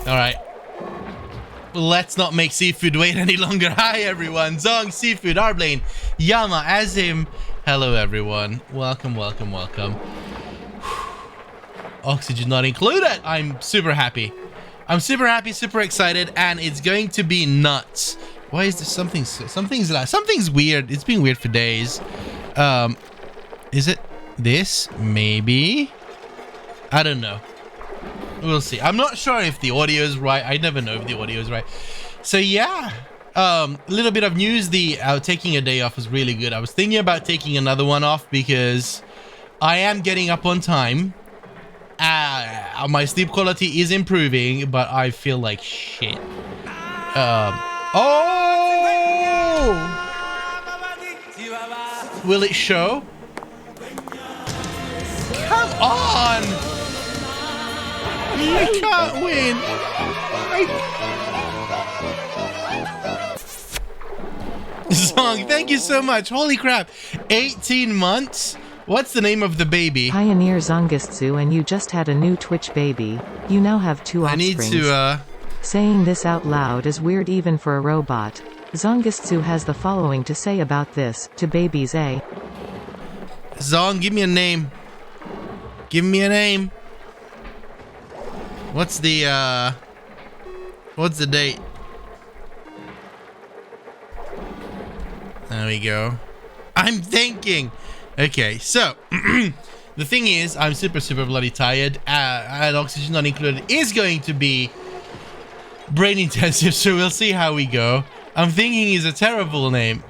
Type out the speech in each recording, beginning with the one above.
All right. Let's not make Seafood wait any longer. Hi, everyone. Zong, Seafood, Arblane, Yama, Azim. Hello, everyone. Welcome, welcome, welcome. Oxygen Not Incuded. I'm super happy. I'm super happy, super excited, and it's going to be nuts. Why is this something's weird? It's been weird for days. Is it this? Maybe. I don't know. We'll see. I'm not sure if the audio is right. I never know if the audio is right. So yeah, a little bit of news. Taking a day off was really good. I was thinking about taking another one off because I am getting up on time. My sleep quality is improving, but I feel like shit. Will it show? Come on! I can't win. Zong, thank you so much. Holy crap. 18 months? What's the name of the baby? Pioneer Zongistsu, and you just had a new Twitch baby. You now have 2 offsprings. I need to, Saying this out loud is weird even for a robot. Zongistsu has the following to say about this, to babies A. Zong, give me a name. Give me a name. What's the date? There we go. I'm thinking. Okay, so the thing is, I'm super bloody tired. And Oxygen Not Incuded is going to be brain intensive, so we'll see how we go. I'm thinking is a terrible name.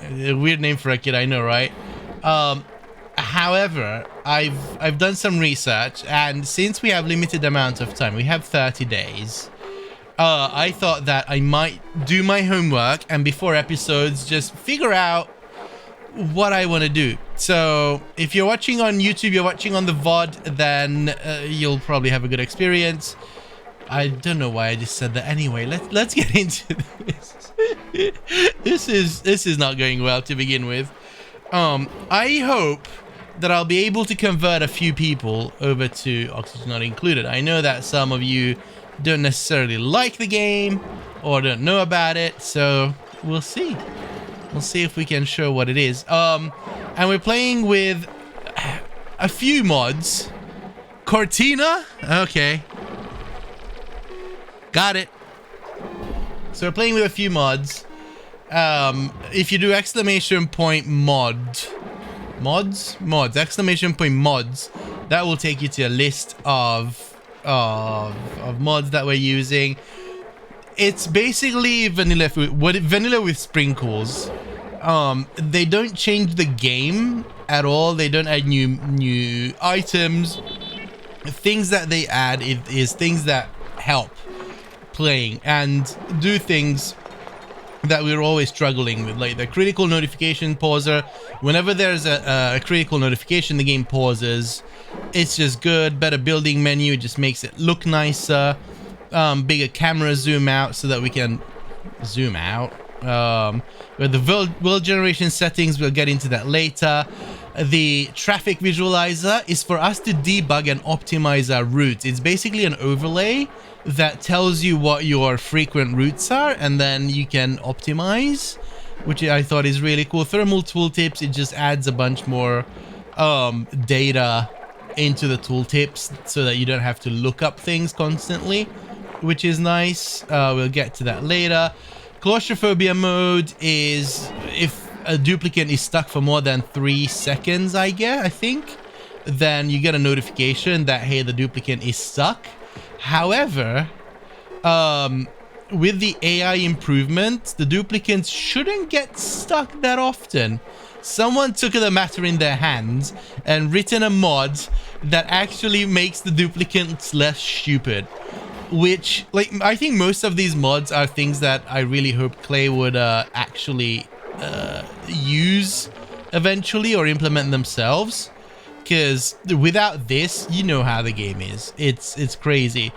A weird name for a kid, I know, right? However, I've done some research, and since we have limited amount of time, we have 30 days. I thought that I might do my homework and before episodes just figure out what I want to do. So if you're watching on YouTube, you're watching on the VOD, then you'll probably have a good experience. I don't know why I just said that. Anyway, let's get into this. This is not going well to begin with. I hope that I'll be able to convert a few people over to Oxygen Not Incuded. I know that some of you don't necessarily like the game or don't know about it, so we'll see. We'll see if we can show what it is. And we're playing with a few mods. Cortina? Okay. Got it. So we're playing with a few mods. If you do exclamation point mods, exclamation point mods, that will take you to a list of mods that we're using. It's basically vanilla with sprinkles. They don't change the game at all. They don't add new items. Things that they add is things that help playing and do things that we're always struggling with, like the critical notification pauser. Whenever there's a critical notification, the game pauses. It's just good. Better building menu, it just makes it look nicer. Bigger camera zoom out so that we can zoom out. With the world generation settings, we'll get into that later. The traffic visualizer is for us to debug and optimize our routes. It's basically an overlay that tells you what your frequent routes are, and then you can optimize, which I thought is really cool. Thermal tooltips, it just adds a bunch more data into the tooltips so that you don't have to look up things constantly, which is nice. We'll get to that later. Claustrophobia mode is if a duplicant is stuck for more than 3 seconds, I think, then you get a notification that, hey, the duplicant is stuck. However, with the AI improvement, the duplicants shouldn't get stuck that often. Someone took the matter in their hands and written a mod that actually makes the duplicants less stupid. Which, like, I think most of these mods are things that I really hope Clay would actually use eventually or implement themselves. Because without this, you know how the game is. It's crazy.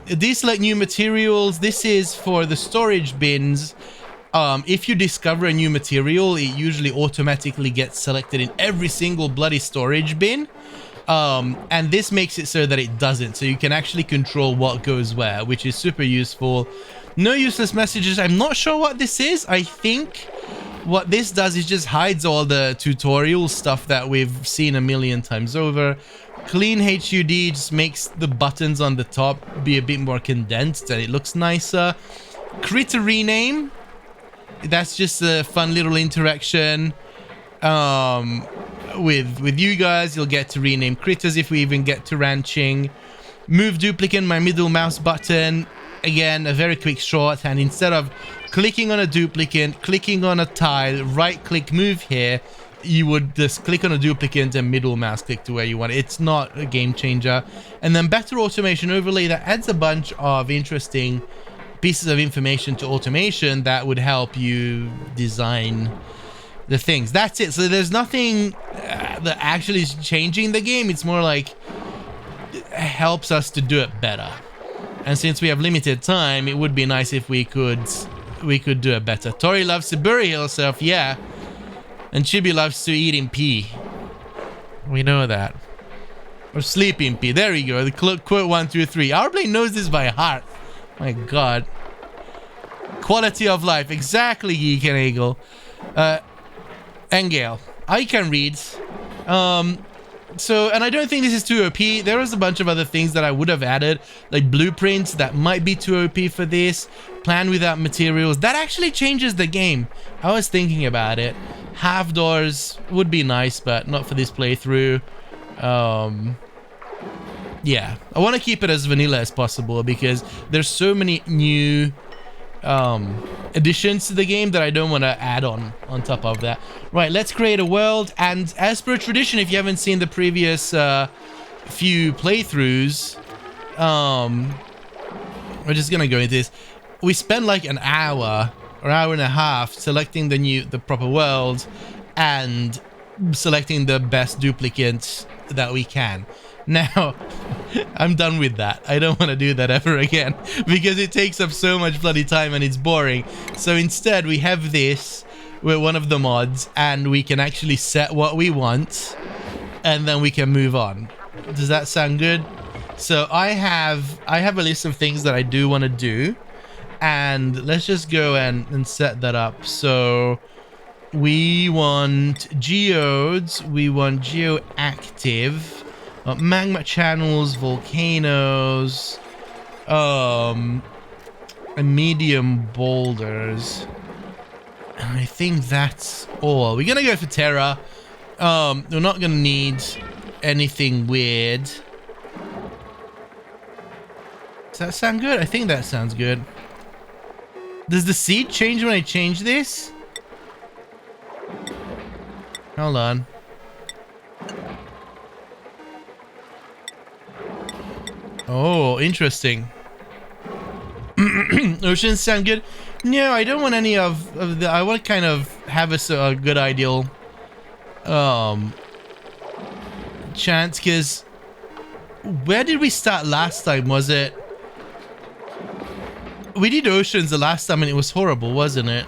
These like new materials. This is for the storage bins. If you discover a new material, it usually automatically gets selected in every single bloody storage bin. And this makes it so that it doesn't. So you can actually control what goes where, which is super useful. No useless messages. I'm not sure what this is. I think what this does is just hides all the tutorial stuff that we've seen a million times over. Clean HUD just makes the buttons on the top be a bit more condensed and it looks nicer. Critter rename. That's just a fun little interaction with you guys. You'll get to rename critters if we even get to ranching. Move duplicant, my middle mouse button. Again, a very quick shorthand. Instead of clicking on a duplicant, clicking on a tile, right click, move here, you would just click on a duplicant and middle mouse click to where you want it. It's not a game changer. And then better automation overlay that adds a bunch of interesting pieces of information to automation that would help you design the things. That's it. So there's nothing that actually is changing the game. It's more like it helps us to do it better. And since we have limited time, it would be nice if we could do it better. Tori loves to bury herself, yeah. And Chibi loves to eat in pee. We know that. Or sleep in pee. There you go. The quote 1, 2, 3. Our brain knows this by heart. My God. Quality of life. Exactly, Geek and Eagle. Engale. I can read. So, and I don't think this is too OP. There was a bunch of other things that I would have added, like blueprints that might be too OP for this. Plan without materials. That actually changes the game. I was thinking about it. Half doors would be nice, but not for this playthrough. Yeah, I want to keep it as vanilla as possible because there's so many new additions to the game that I don't want to add on top of that. Right, let's create a world, and as per tradition, if you haven't seen the previous few playthroughs, we're just gonna go into this. We spend like an hour or hour and a half selecting the proper world and selecting the best duplicates that we can. Now, I'm done with that. I don't want to do that ever again because it takes up so much bloody time and it's boring. So instead, we have this with one of the mods and we can actually set what we want and then we can move on. Does that sound good? So I have a list of things that I do want to do, and let's just go and set that up. So we want geodes, we want geoactive, magma channels, volcanoes, and medium boulders. And I think that's all. We're gonna go for Terra. We're not gonna need anything weird. Does that sound good? I think that sounds good. Does the seed change when I change this? Hold on. Oh, interesting. Oceans sound good. No, I don't want any of the. I want to kind of have a good ideal chance, because where did we start last time? Was it? We did oceans the last time and it was horrible, wasn't it?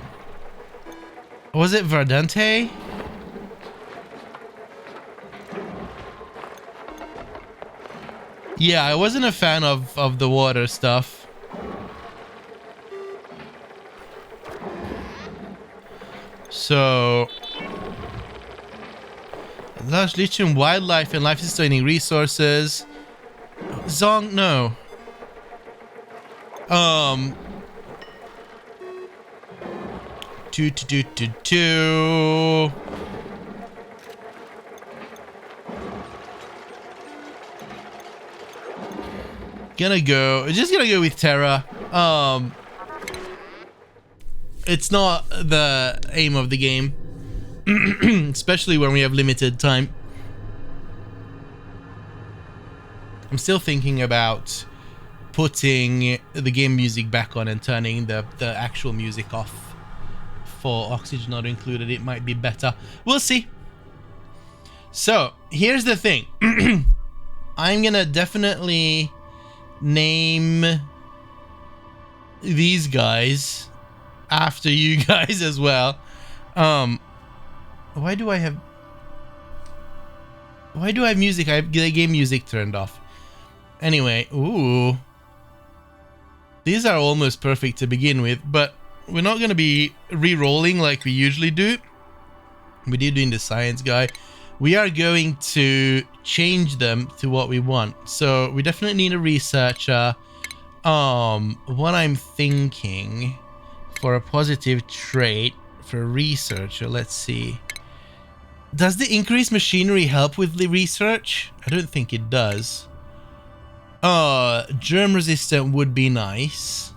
Was it Verdante? Yeah, I wasn't a fan of the water stuff. So, large lithium wildlife and life-sustaining resources. Zong, no. Two. Just gonna go with Terra. It's not the aim of the game, especially when we have limited time. I'm still thinking about putting the game music back on and turning the actual music off for Oxygen Not Included. It might be better. We'll see. So here's the thing. I'm gonna definitely name these guys after you guys as well. Why Why do I have music? I have the game music turned off. Anyway, ooh. These are almost perfect to begin with, but we're not going to be re-rolling like we usually do. We did doing the science guy. We are going to change them to what we want. So we definitely need a researcher. What I'm thinking for a positive trait for a researcher, let's see. Does the increased machinery help with the research? I don't think it does. Germ resistant would be nice.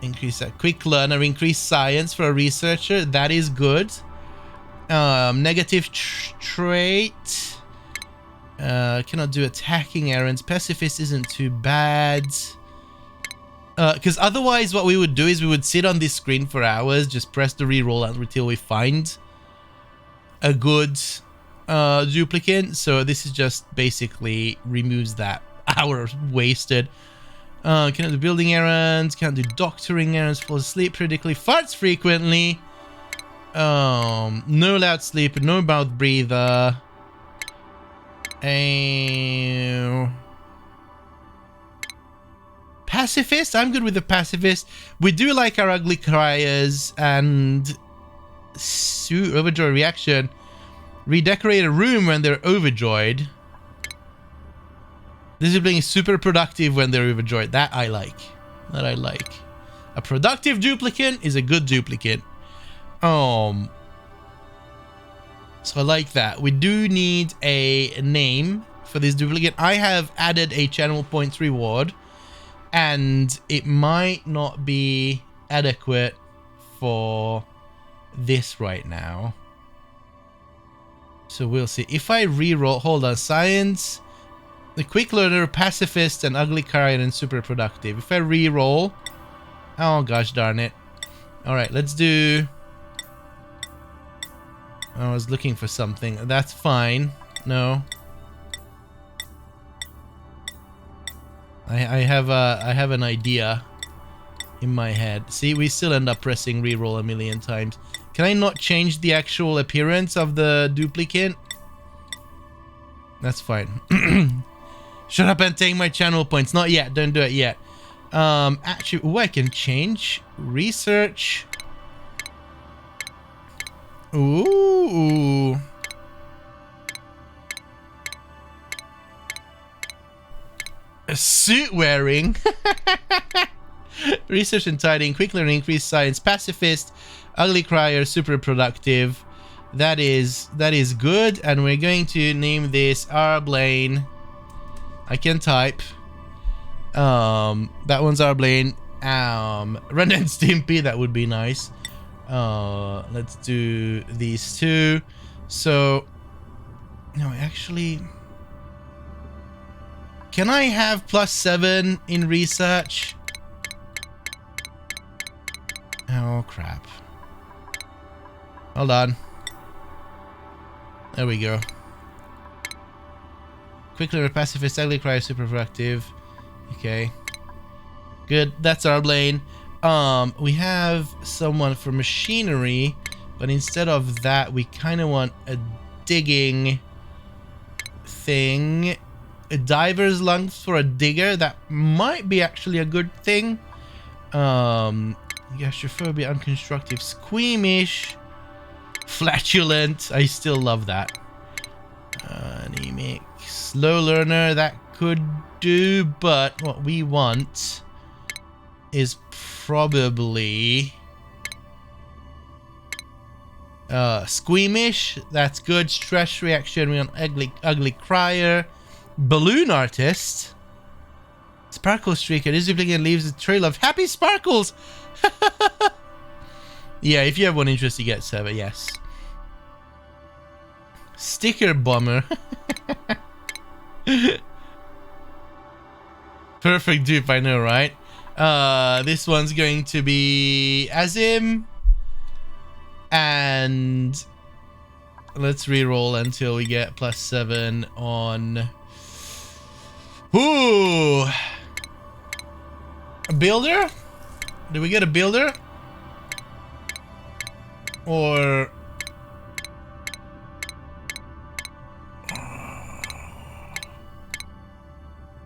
Increase that. Quick learner, increase science for a researcher. That is good. Negative trait. Cannot do attacking errands. Pacifist isn't too bad. Because otherwise what we would do is we would sit on this screen for hours, just press the reroll until we find a good duplicate. So this is just basically removes that hour wasted. Can't do building errands, can't do doctoring errands, falls asleep critically, farts frequently. No loud sleep, no mouth breather. Pacifist? I'm good with the pacifist. We do like our ugly criers and overjoyed reaction. Redecorate a room when they're overjoyed. This is being super productive when they're overjoyed. That I like. That I like. A productive duplicate is a good duplicate. So I like that. We do need a name for this duplicate. I have added a channel points reward, and it might not be adequate for this right now. So we'll see. If I reroll, hold on, science, the quick learner, pacifist, and ugly crier, and super productive. If I reroll, oh gosh darn it. All right, let's do. I was looking for something. That's fine. No. I have an idea in my head. See, we still end up pressing reroll a million times. Can I not change the actual appearance of the duplicate? That's fine. Shut up and take my channel points. Not yet. Don't do it yet. Actually, oh, I can change research. Ooh. A suit wearing. Research and tidying, quick learning, increased science, pacifist, ugly crier, super productive. That is good, and we're going to name this Arblaine. I can type. That one's Arblaine. Ren and Stimpy, that would be nice. Let's do these two. So no, actually, can I have +7 in research? Oh crap. Hold on. There we go. Quick learner, pacifist, ugly crier, super productive. Okay. Good. That's our Arblaine. We have someone for machinery, but instead of that, we kind of want a digging thing. A diver's lungs for a digger. That might be actually a good thing. Gastrophobia, unconstructive, squeamish, flatulent. I still love that. Anemic, slow learner. That could do, but what we want is probably squeamish. That's good. Stress reaction. We want ugly crier. Balloon artist. Sparkle streaker. This duplicate leaves a trail of happy sparkles. Yeah, if you have one interest, you get server. Yes. Sticker bomber. Perfect dupe, I know, right? This one's going to be Azim, and let's reroll until we get +7 on. Ooh, a builder? Did we get a builder? Or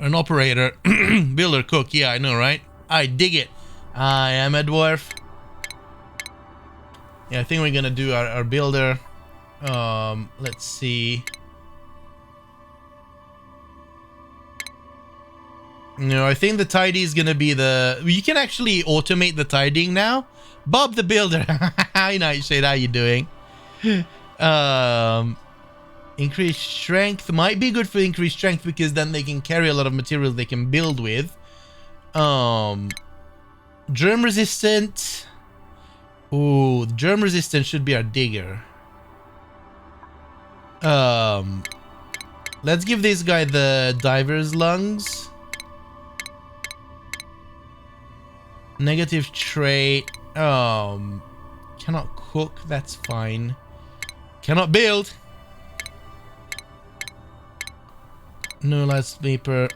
An operator. Builder, cook. Yeah, I know, right? I dig it. I am a dwarf. Yeah, I think we're gonna do our builder. Let's see. No, I think the tidy is gonna be the... You can actually automate the tidying now. Bob the Builder. Hi, Nightshade. How you doing? Increased strength. Might be good for increased strength because then they can carry a lot of material they can build with. Germ resistant. Ooh, germ resistant should be our digger. Let's give this guy the diver's lungs. Negative trait. Cannot cook. That's fine. Cannot build. No last vapor.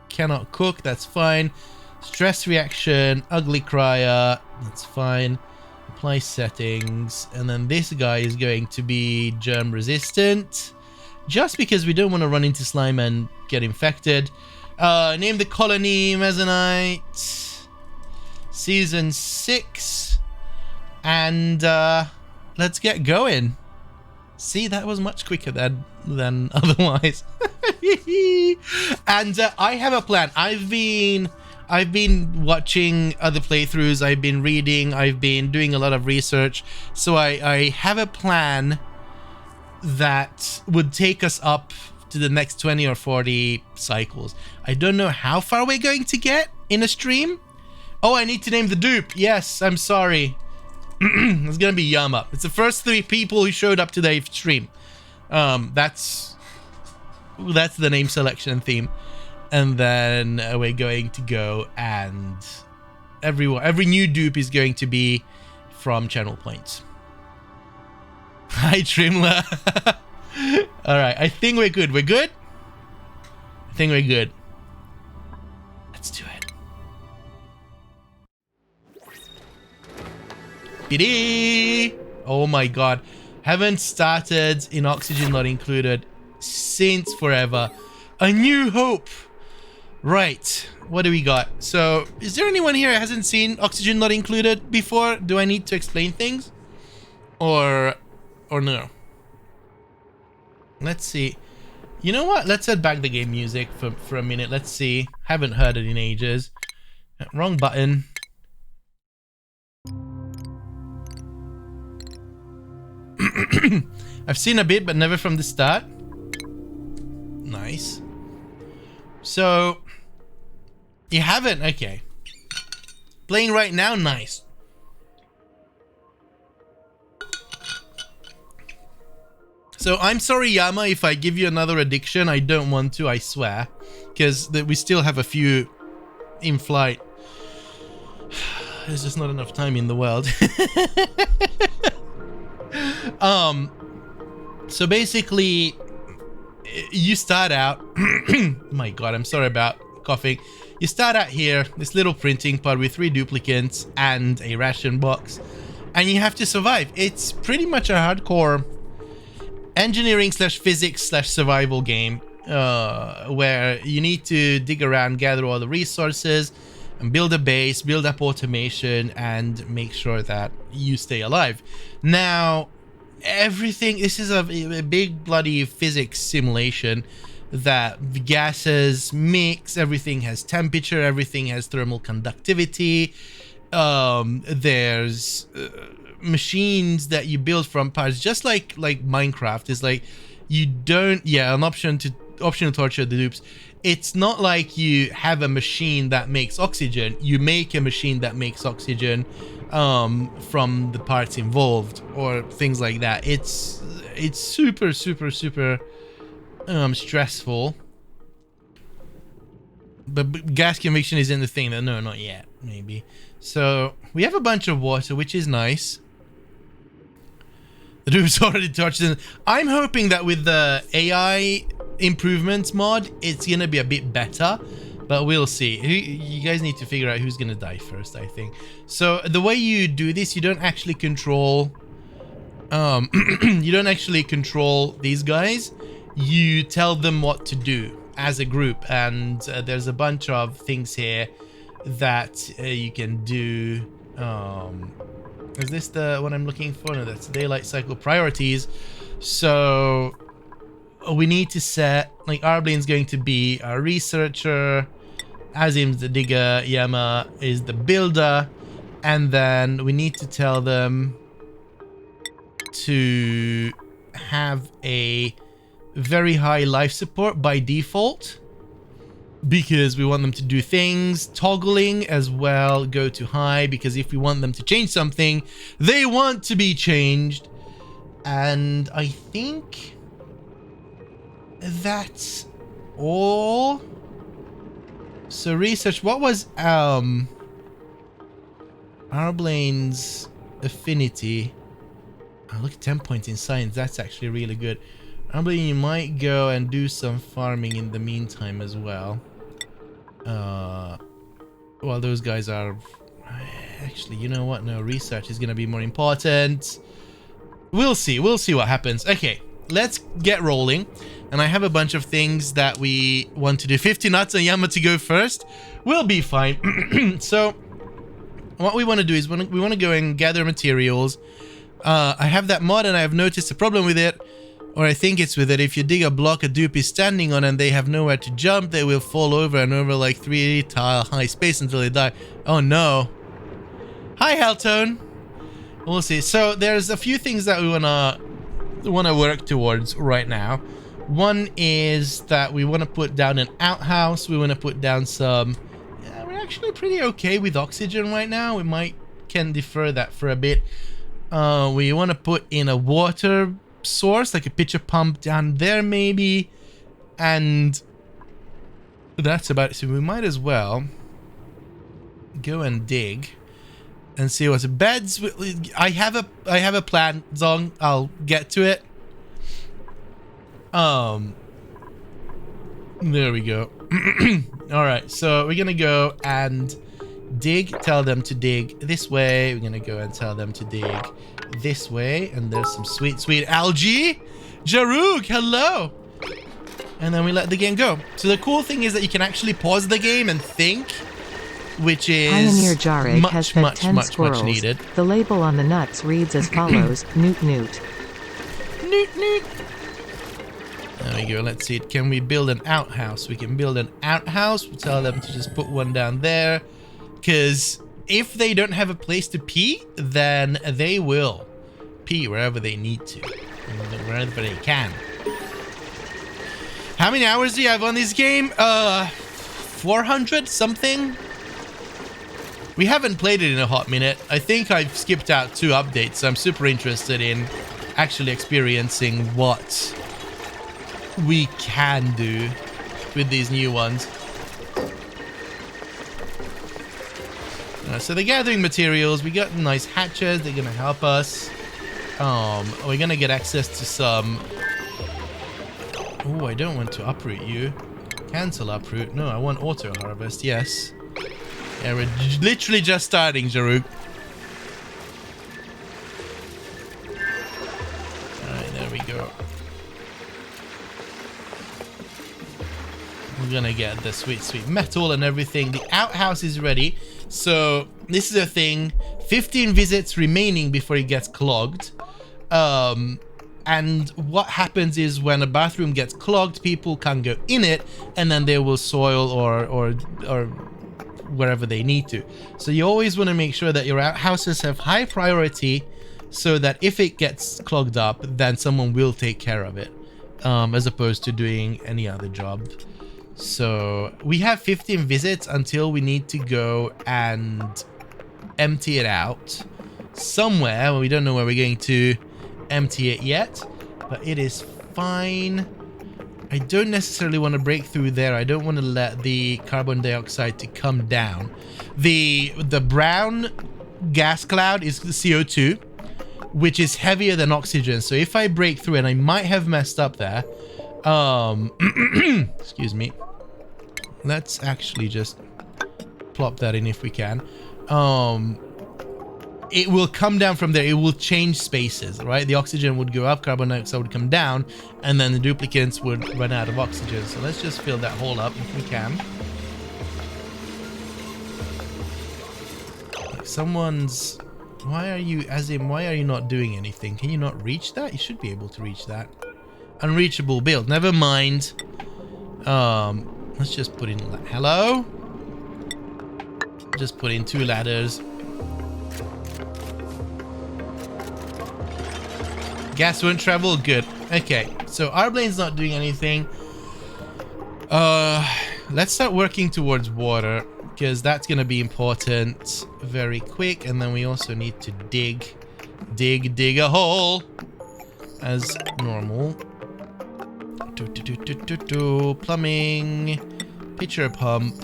Cannot cook. That's fine. Stress reaction. Ugly crier. That's fine. Apply settings. And then this guy is going to be germ resistant. Just because we don't want to run into slime and get infected. Name the colony Mezonite. Season 6. And let's get going. See, that was much quicker than otherwise. And I have a plan. I've been watching other playthroughs. I've been reading. I've been doing a lot of research. So I have a plan that would take us up to the next 20 or 40 cycles. I don't know how far we're going to get in a stream. Oh, I need to name the dupe. Yes, I'm sorry. It's gonna be Yama. It's the first 3 people who showed up to the stream. That's the name selection theme. And then we're going to go and every new dupe is going to be from channel points. Hi, Trimler. All right, I think we're good. We're good? I think we're good. Let's do it. Biddy! Oh my god. Haven't started in Oxygen Not Incuded since forever. A New Hope. Right. What do we got? So, is there anyone here who hasn't seen Oxygen Not Incuded before? Do I need to explain things? Or no? Let's see. You know what? Let's set back the game music for a minute. Let's see. Haven't heard it in ages. Wrong button. I've seen a bit, but never from the start. Nice. So, you haven't? Okay. Playing right now? Nice. So, I'm sorry, Yama, if I give you another addiction. I don't want to, I swear. Because we still have a few in flight. There's just not enough time in the world. So basically, you start out... My god, I'm sorry about coughing. You start out here, this little printing pod with 3 duplicants and a ration box. And you have to survive. It's pretty much a hardcore engineering / physics / survival game. Where you need to dig around, gather all the resources, and build a base, build up automation, and make sure that you stay alive. Now, everything, this is a big bloody physics simulation that the gases mix, everything has temperature, everything has thermal conductivity. There's machines that you build from parts, just like Minecraft. Is like you don't, yeah, an option to torture the dupes. It's not like you have a machine that makes oxygen. You make a machine that makes oxygen from the parts involved or things like that. It's super stressful. But gas conviction isn't the thing. No, not yet. Maybe. So we have a bunch of water, which is nice. The dude's already touched it. I'm hoping that with the AI improvements mod, it's gonna be a bit better, but we'll see. You guys need to figure out who's gonna die first, I think. So the way you do this, you don't actually control You don't actually control these guys. You tell them what to do as a group, and there's a bunch of things here that you can do. Is this the one I'm looking for? No, that's daylight cycle priorities. So we need to set, like, Arblane's going to be our researcher, Azim's the digger, Yama is the builder, and then we need to tell them to have a very high life support by default, because we want them to do things. Toggling as well, go to high, because if we want them to change something, they want to be changed. And I think that's all. So research, what was Arblane's affinity? Oh, look at 10 points in science. That's actually really good. Arblane, you might go and do some farming in the meantime as well. Well, those guys are... Actually, you know what? No, research is going to be more important. We'll see. We'll see what happens. Okay, let's get rolling. And I have a bunch of things that we want to do. 50 nuts and Yama to go first. We'll be fine. So, what we want to do is we want to go and gather materials. I have that mod and I have noticed a problem with it. Or I think it's with it. If you dig a block a dupe is standing on and they have nowhere to jump, they will fall over and over like 3 tile high space until they die. Oh no. Hi, Helltone. We'll see. So there's a few things that we wanna work towards right now. One is that we want to put down an outhouse. We want to put down some... Yeah, we're actually pretty okay with oxygen right now. We can defer that for a bit. We want to put in a water source, like a pitcher pump down there maybe, and that's about it. So we might as well go and dig and see what's beds. I have a plan, Zong. I'll get to it. There we go. All right, so we're gonna go and dig. Tell them to dig this way. We're gonna go and tell them to dig this way, and there's some sweet algae. Jaruk, hello. And then we let the game go. So the cool thing is that you can actually pause the game and think, which is Pioneer Jarek has fed 10 squirrels. Much needed. The label on the nuts reads as follows: Newt Newt. Newt Newt. There we go. Let's see. Can we build an outhouse? We can build an outhouse. We'll tell them to just put one down there, because if they don't have a place to pee, then they will pee wherever they need to, wherever they can. How many hours do you have on this game? 400 something? We haven't played it in a hot minute. I think I've skipped out 2 updates, so I'm super interested in actually experiencing what we can do with these new ones. So they're gathering materials. We got nice hatches. They're gonna help us. We're gonna get access to some... Oh, I don't want to uproot you. Cancel uproot. No, I want auto harvest. Yes. Yeah, we're literally just starting, Jaruk. Alright, there we go. We're gonna get the sweet metal and everything. The outhouse is ready. So this is a thing. 15 visits remaining before it gets clogged. And what happens is when a bathroom gets clogged, people can't go in it, and then they will soil or wherever they need to. So you always want to make sure that your outhouses have high priority, so that if it gets clogged up, then someone will take care of it, as opposed to doing any other job. So we have 15 visits until we need to go and empty it out somewhere. We don't know where we're going to empty it yet, but it is fine. I don't necessarily want to break through there. I don't want to let the carbon dioxide to come down. The brown gas cloud is the CO2, which is heavier than oxygen. So if I break through, and I might have messed up there, excuse me. Let's actually just plop that in if we can. it will come down from there. It will change spaces, right? The oxygen would go up, carbon dioxide would come down, and then the duplicants would run out of oxygen. So let's just fill that hole up if we can. Someone's... Why are you, as in, why are you not doing anything? Can you not reach that? You should be able to reach that. Unreachable build. Never mind. Let's just put in... Hello? Just put in 2 ladders. Gas won't travel? Good. Okay, so our blade's not doing anything. Let's start working towards water, because that's going to be important very quick. And then we also need to dig a hole as normal. Plumbing, pitcher pump.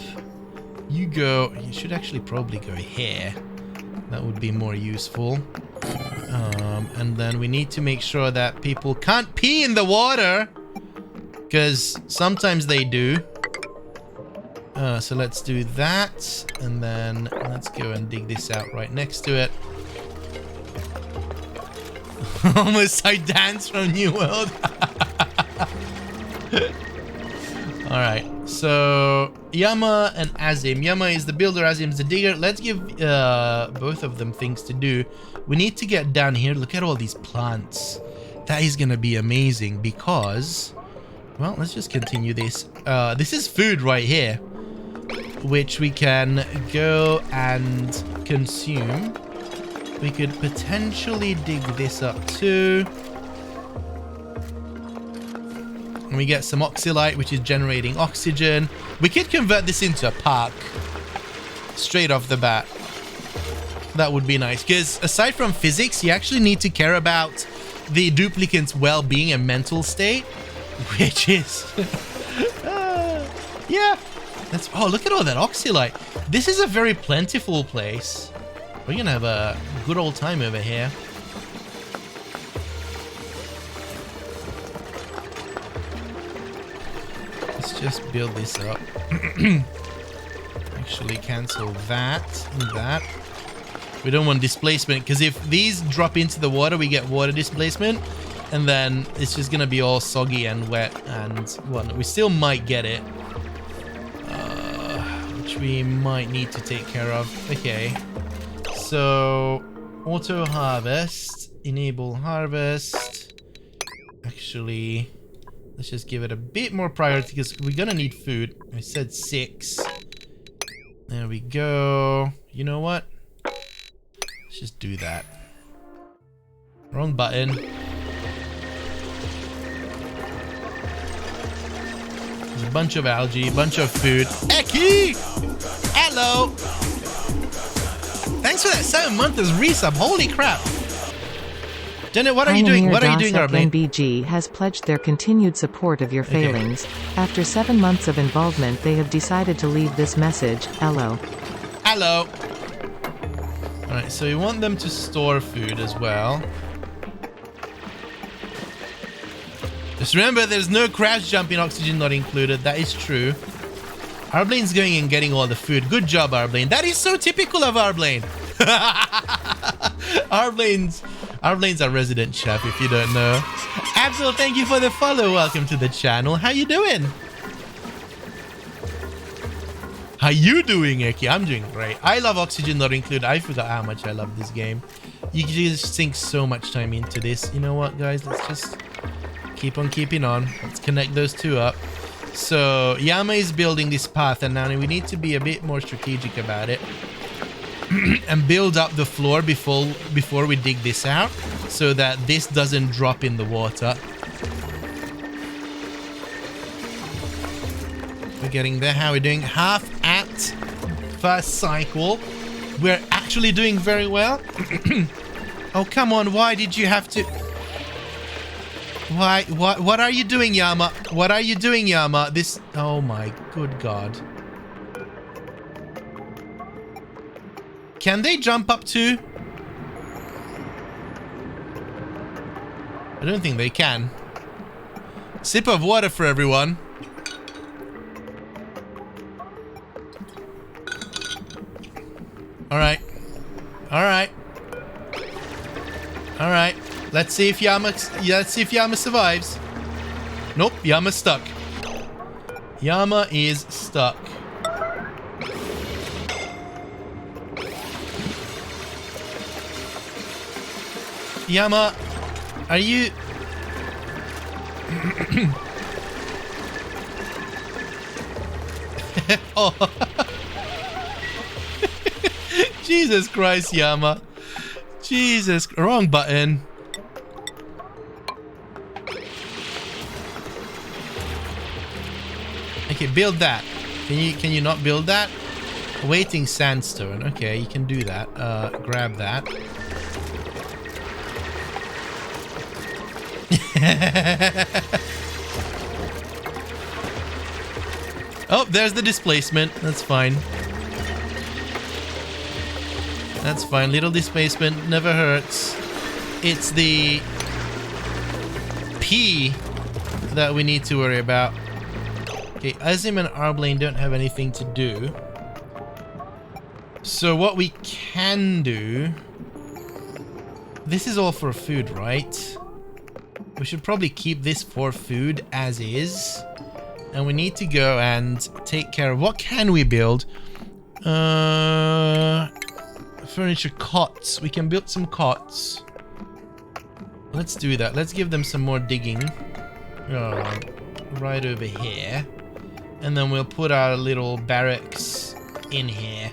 You go. You should actually probably go here. That would be more useful. And then we need to make sure that people can't pee in the water, because sometimes they do. So let's do that, and then let's go and dig this out right next to it. Almost I dance from New World. Alright, so Yama and Azim. Yama is the builder, Azim is the digger. Let's give both of them things to do. We need to get down here. Look at all these plants. That is going to be amazing because... Well, let's just continue this. This is food right here, which we can go and consume. We could potentially dig this up too. And we get some oxylite, which is generating oxygen. We could convert this into a park straight off the bat. That would be nice, because aside from physics, you actually need to care about the duplicant's well-being and mental state, which is... yeah. That's... Oh, look at all that oxylite. This is a very plentiful place. We're going to have a good old time over here. Let's just build this up. Actually cancel that and that. We don't want displacement, because if these drop into the water, we get water displacement, and then it's just gonna be all soggy and wet and whatnot. We still might get it, which we might need to take care of. Okay, so auto harvest, enable harvest. Actually, let's just give it a bit more priority, because we're gonna need food. I said 6. There we go. You know what? Let's just do that. Wrong button. There's a bunch of algae, a bunch of food. Eki! Hello! Thanks for that 7-month resub. Holy crap! Jenna, what are you doing? What are you doing, Armin? BG has pledged their continued support of your failings. Okay. After 7 months of involvement, they have decided to leave this message. Hello. Hello. Alright, so we want them to store food as well. Just remember, there's no crash jump in Oxygen Not Included. That is true. Arblane's going and getting all the food. Good job, Arblane. That is so typical of Arblane. Arblane's our resident chef, if you don't know. Abdul, thank you for the follow. Welcome to the channel. How you doing? How you doing, Eki? I'm doing great. I love Oxygen Not Included. I forgot how much I love this game. You just sink so much time into this. You know what, guys? Let's just keep on keeping on. Let's connect those two up. So Yama is building this path, and now we need to be a bit more strategic about it. And build up the floor before we dig this out, so that this doesn't drop in the water. We're getting there. How are we doing? Half at first cycle. We're actually doing very well. Oh, come on. Why did you have to... Why? What are you doing, Yama? What are you doing, Yama? This... Oh my good God. Can they jump up too? I don't think they can. Sip of water for everyone. Alright. Alright. Let's see if Yama survives. Nope, Yama's stuck. Yama is stuck. Yama, are you... Oh. Jesus Christ, Yama. Jesus, wrong button. Okay, build that. Can you not build that? Waiting sandstone. Okay, you can do that. Grab that. Oh, there's the displacement. That's fine. That's fine. Little displacement never hurts. It's the P that we need to worry about. Okay, Azim and Arblane don't have anything to do. So what we can do... This is all for food, right? We should probably keep this for food as is. And we need to go and take care of... What can we build? Furniture, cots. We can build some cots. Let's do that. Let's give them some more digging. Right over here. And then we'll put our little barracks in here.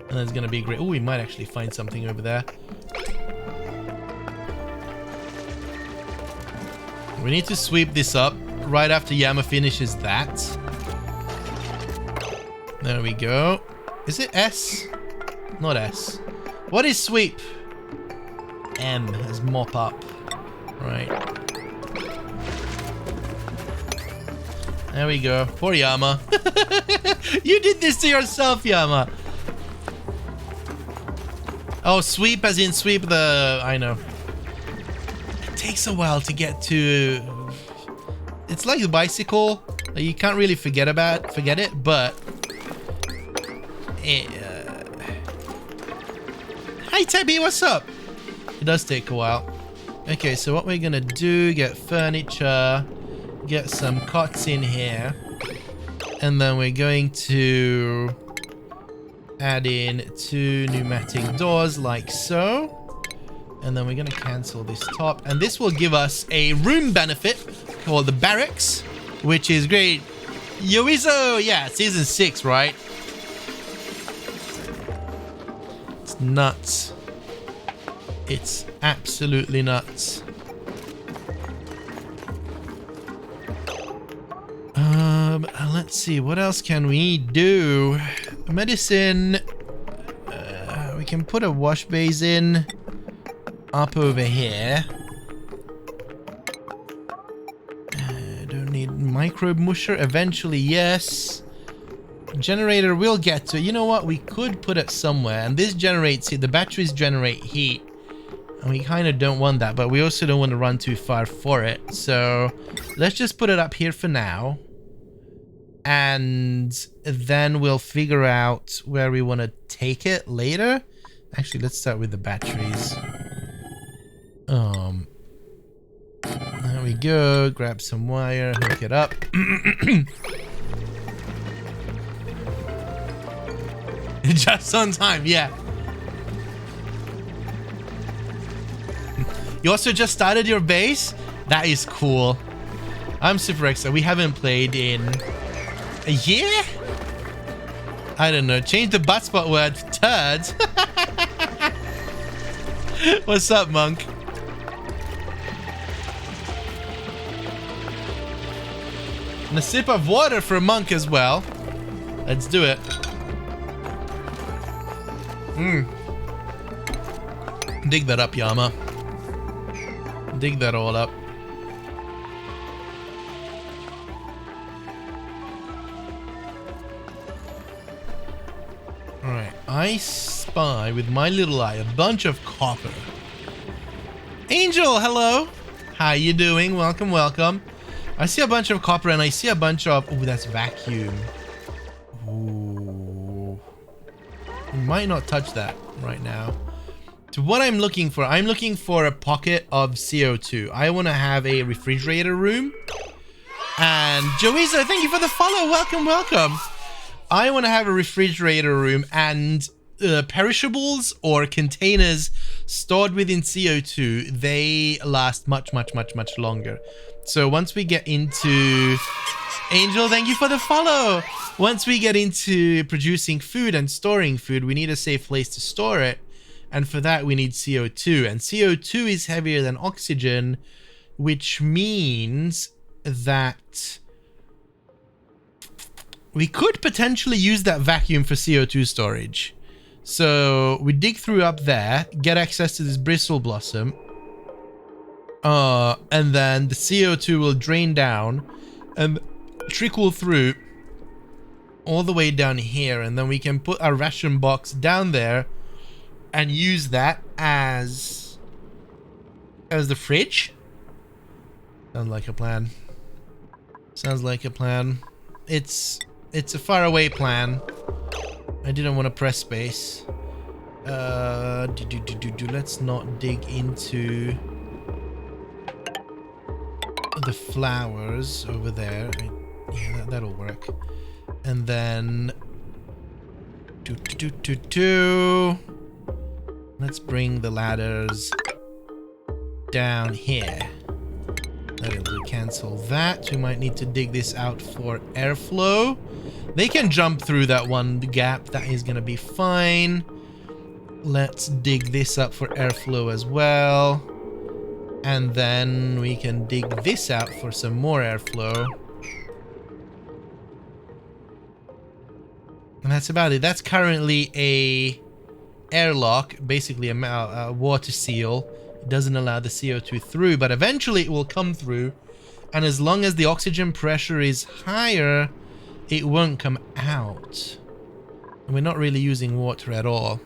And that's gonna be great. Oh, we might actually find something over there. We need to sweep this up right after Yama finishes that. There we go. Is it S? Not S. What is sweep? M as mop up. Right. There we go. Poor Yama. You did this to yourself, Yama. Oh, sweep as in sweep the... I know. It takes a while to get to... It's like the bicycle. You can't really forget it, but... Hi, Tabby, what's up? It does take a while. Okay, so what we're gonna do, get furniture, get some cots in here, and then we're going to add in 2 pneumatic doors like so, and then we're gonna cancel this top, and this will give us a room benefit called the barracks, which is great. Yoizo, yeah, season 6, right? It's nuts. It's absolutely nuts. Let's see, what else can we do? Medicine. We can put a wash basin up over here. Don't need microbe musher. Eventually, yes. Generator will get to it. You know what? We could put it somewhere, and this generates heat. The batteries generate heat, and we kind of don't want that, but we also don't want to run too far for it. So let's just put it up here for now, and then we'll figure out where we want to take it later. Actually, let's start with the batteries. There we go. Grab some wire, hook it up. Just on time, yeah. You also just started your base? That is cool. I'm super excited. We haven't played in a year? I don't know. Change the butt spot word for turds. What's up, Monk? And a sip of water for Monk as well. Let's do it. Dig that up, Yama. Dig that all up. Alright, I spy with my little eye a bunch of copper. Angel, hello! How you doing? Welcome, welcome. I see a bunch of copper and I see a bunch of... Ooh, that's vacuum. Ooh. We might not touch that right now. So what I'm looking for a pocket of CO2. I want to have a refrigerator room. And Joiza, thank you for the follow. Welcome, welcome. I want to have a refrigerator room and perishables or containers stored within CO2. They last much, much, much, much longer. So once we get into... Angel, thank you for the follow. Once we get into producing food and storing food, we need a safe place to store it. And for that, we need CO2. And CO2 is heavier than oxygen, which means that we could potentially use that vacuum for CO2 storage. So we dig through up there, get access to this bristle blossom, and then the CO2 will drain down and trickle through all the way down here, and then we can put our ration box down there and use that as the fridge. Sounds like a plan. Sounds like a plan. It's a faraway plan. I didn't want to press space. Let's not dig into the flowers over there. Yeah, that'll work. And then let's bring the ladders down here. That'll cancel that. We might need to dig this out for airflow. They can jump through that one gap. That is gonna be fine. Let's dig this up for airflow as well. And then we can dig this out for some more airflow. And that's about it. That's currently a airlock, basically a water seal. It doesn't allow the CO2 through, but eventually it will come through. And as long as the oxygen pressure is higher, it won't come out. And we're not really using water at all.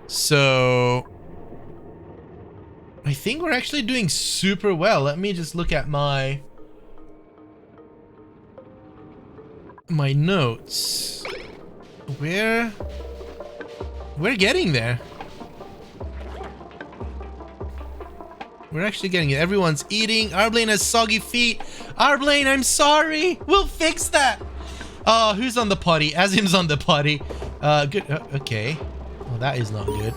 So I think we're actually doing super well. Let me just look at my notes. We're getting there. We're actually getting it. Everyone's eating. Arblaine has soggy feet. Arblaine, I'm sorry. We'll fix that. Oh, who's on the potty? Azim's on the potty. Good. Okay. Well, that is not good.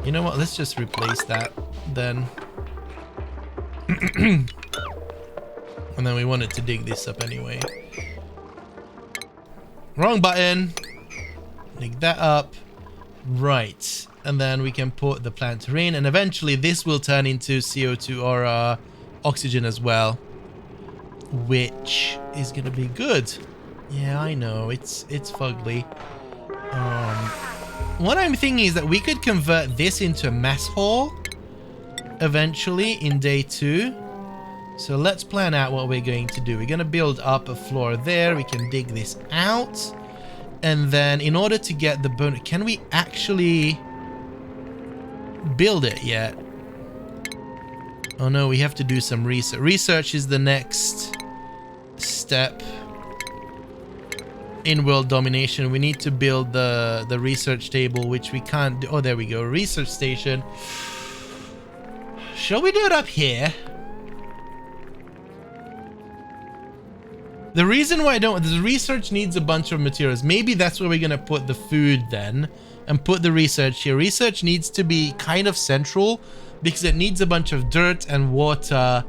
You know what? Let's just replace that then. And then we wanted to dig this up anyway. Wrong button. Dig that up. Right. And then we can put the plant in, and eventually this will turn into CO2 or oxygen as well, which is gonna be good. Yeah, I know, it's fugly. What I'm thinking is that we could convert this into a mess hall eventually in day 2. So let's plan out what we're going to do. We're gonna build up a floor there. We can dig this out, and then in order to get the bone, can we actually build it yet? Oh no, we have to do some research. Research is the next step in world domination. We need to build the research table, which we can't do. Oh, there we go. Research station. Shall we do it up here? The reason why I don't, the research needs a bunch of materials. Maybe that's where we're gonna put the food then, and put the research here. Research needs to be kind of central because it needs a bunch of dirt and water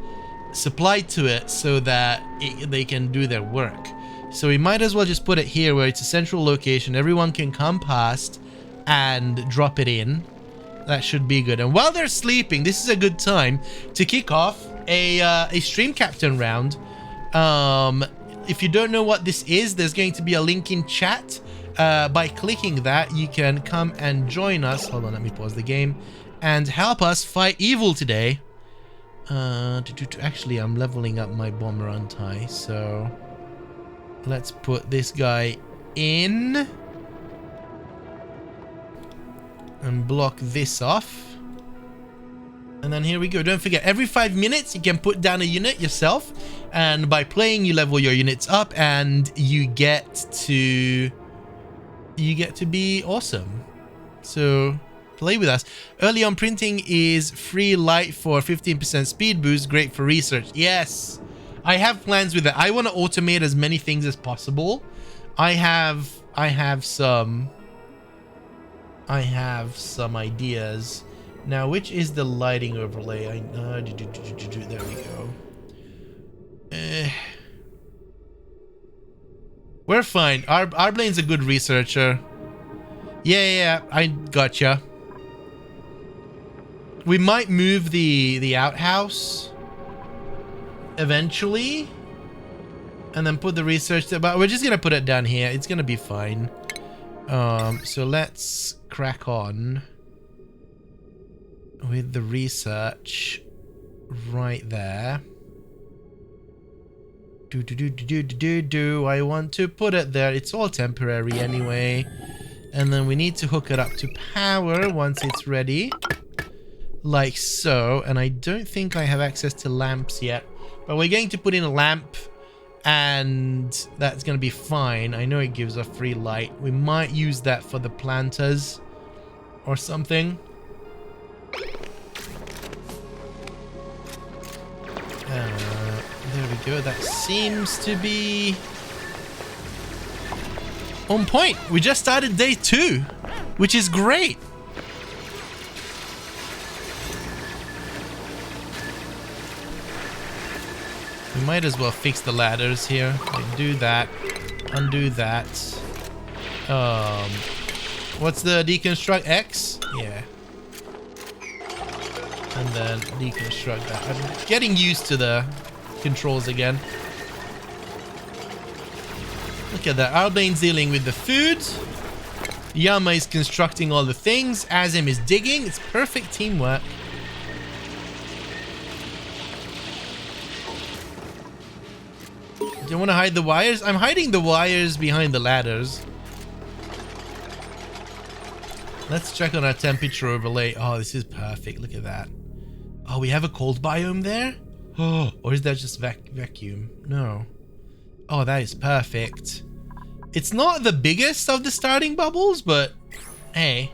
supplied to it so that they can do their work. So we might as well just put it here where it's a central location. Everyone can come past and drop it in. That should be good. And while they're sleeping, this is a good time to kick off a stream captain round. If you don't know what this is, there's going to be a link in chat. By clicking that, you can come and join us. Hold on, let me pause the game and help us fight evil today. Actually, I'm leveling up my bomber anti, so let's put this guy in and block this off. And then here we go. Don't forget, every 5 minutes you can put down a unit yourself, and by playing you level your units up and you get to you get to be awesome. So play with us. Early on printing is free light for 15% speed boost. Great for research. Yes, I have plans with that. I want to automate as many things as possible. I have some ideas. Now, which is the lighting overlay? There we go. We're fine. Arblane's a good researcher. Yeah, I gotcha. We might move the outhouse eventually, and then put the research there, but we're just gonna put it down here. It's gonna be fine. So let's crack on with the research right there. I want to put it there. It's all temporary anyway. And then we need to hook it up to power once it's ready. Like so. And I don't think I have access to lamps yet. But we're going to put in a lamp. And that's going to be fine. I know it gives a free light. We might use that for the planters or something. There we go. That seems to be on point. We just started day 2, which is great. We might as well fix the ladders here. Do that. Undo that. What's the deconstruct? X? Yeah. And then deconstruct that. I'm getting used to the controls again. Look at that. Alblane's dealing with the food. Yama is constructing all the things. Azim is digging. It's perfect teamwork. Do you want to hide the wires? I'm hiding the wires behind the ladders. Let's check on our temperature overlay. Oh, this is perfect. Look at that. Oh, we have a cold biome there? Oh, or is that just vacuum? No. Oh, that is perfect. It's not the biggest of the starting bubbles, but hey,